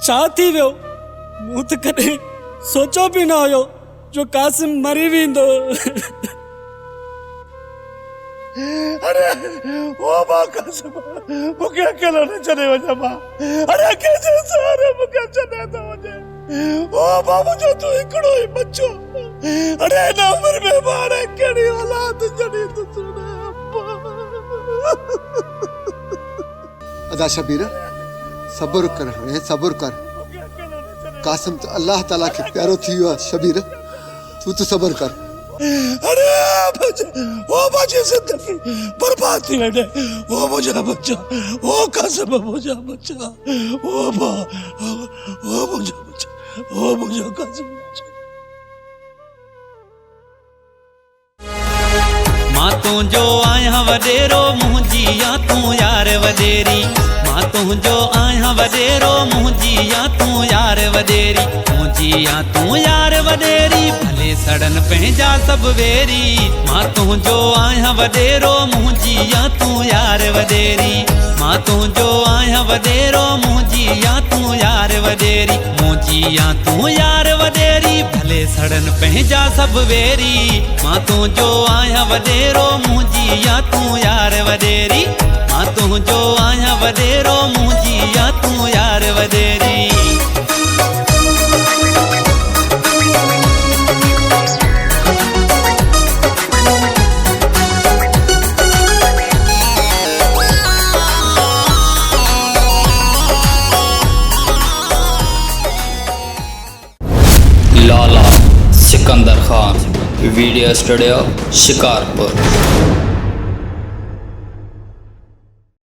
छा थी वियो। मूं त कॾहिं सोचो बि न हुयो जो कासिम मरी वेंदो। अरे वो मां कसम मूंखे अकेलो न छॾे वञे मां। अरे कंहिंजे सहारे मूंखे छॾे थो वञे। ओ बाबू जो तू हिकिड़ो ई बच्चो। अरे हिन उमिरि में माणे कहिड़ी औलाद जॾी तूं सुणे। अदा शबीर सब्र कर, हाणे सब्र कर। कासिम तो अल्लाह ताला के प्यारो थी वियो आहे। शबीर तू तो सब्र कर। अरे वो बच्चे जिंदगी बर्बाद थी वञे। वो मुंहिंजा बच्चा, वो कासिम मुंहिंजा बच्चा, वो मां, वो मुंहिंजा बच्चा, वो मुंहिंजा कासिम। मां तुंहिंजो आहियां वॾेरो, मुंहिंजी या तूं यार वॾेरी। मां तुंहिंजो आहियां वॾेरो, मुंहिंजी या तूं यार वॾेरी। मुंहिंजी या तूं यार वॾेरी, भले सड़न पंहिंजा सभु वेरी। मां तुंहिंजो आहियां वॾेरो, मुंहिंजी या तूं यार वॾेरी। मां तुंहिंजो आहियां वॾेरो, मुंहिंजी या तूं यार वॾेरी। मुंहिंजी या तूं यार वॾेरी, भले सड़न पंहिंजा सभु वेरी। मां तुंहिंजो आहियां वॾेरो, मुंहिंजी या तूं यार वॾेरी। मां तुंहिंजो आहियां वॾेरो, मुंहिंजी या तूं यार वॾेरी। लाला सिकंदर खान वीडियो स्टूडियो शिकारपुर।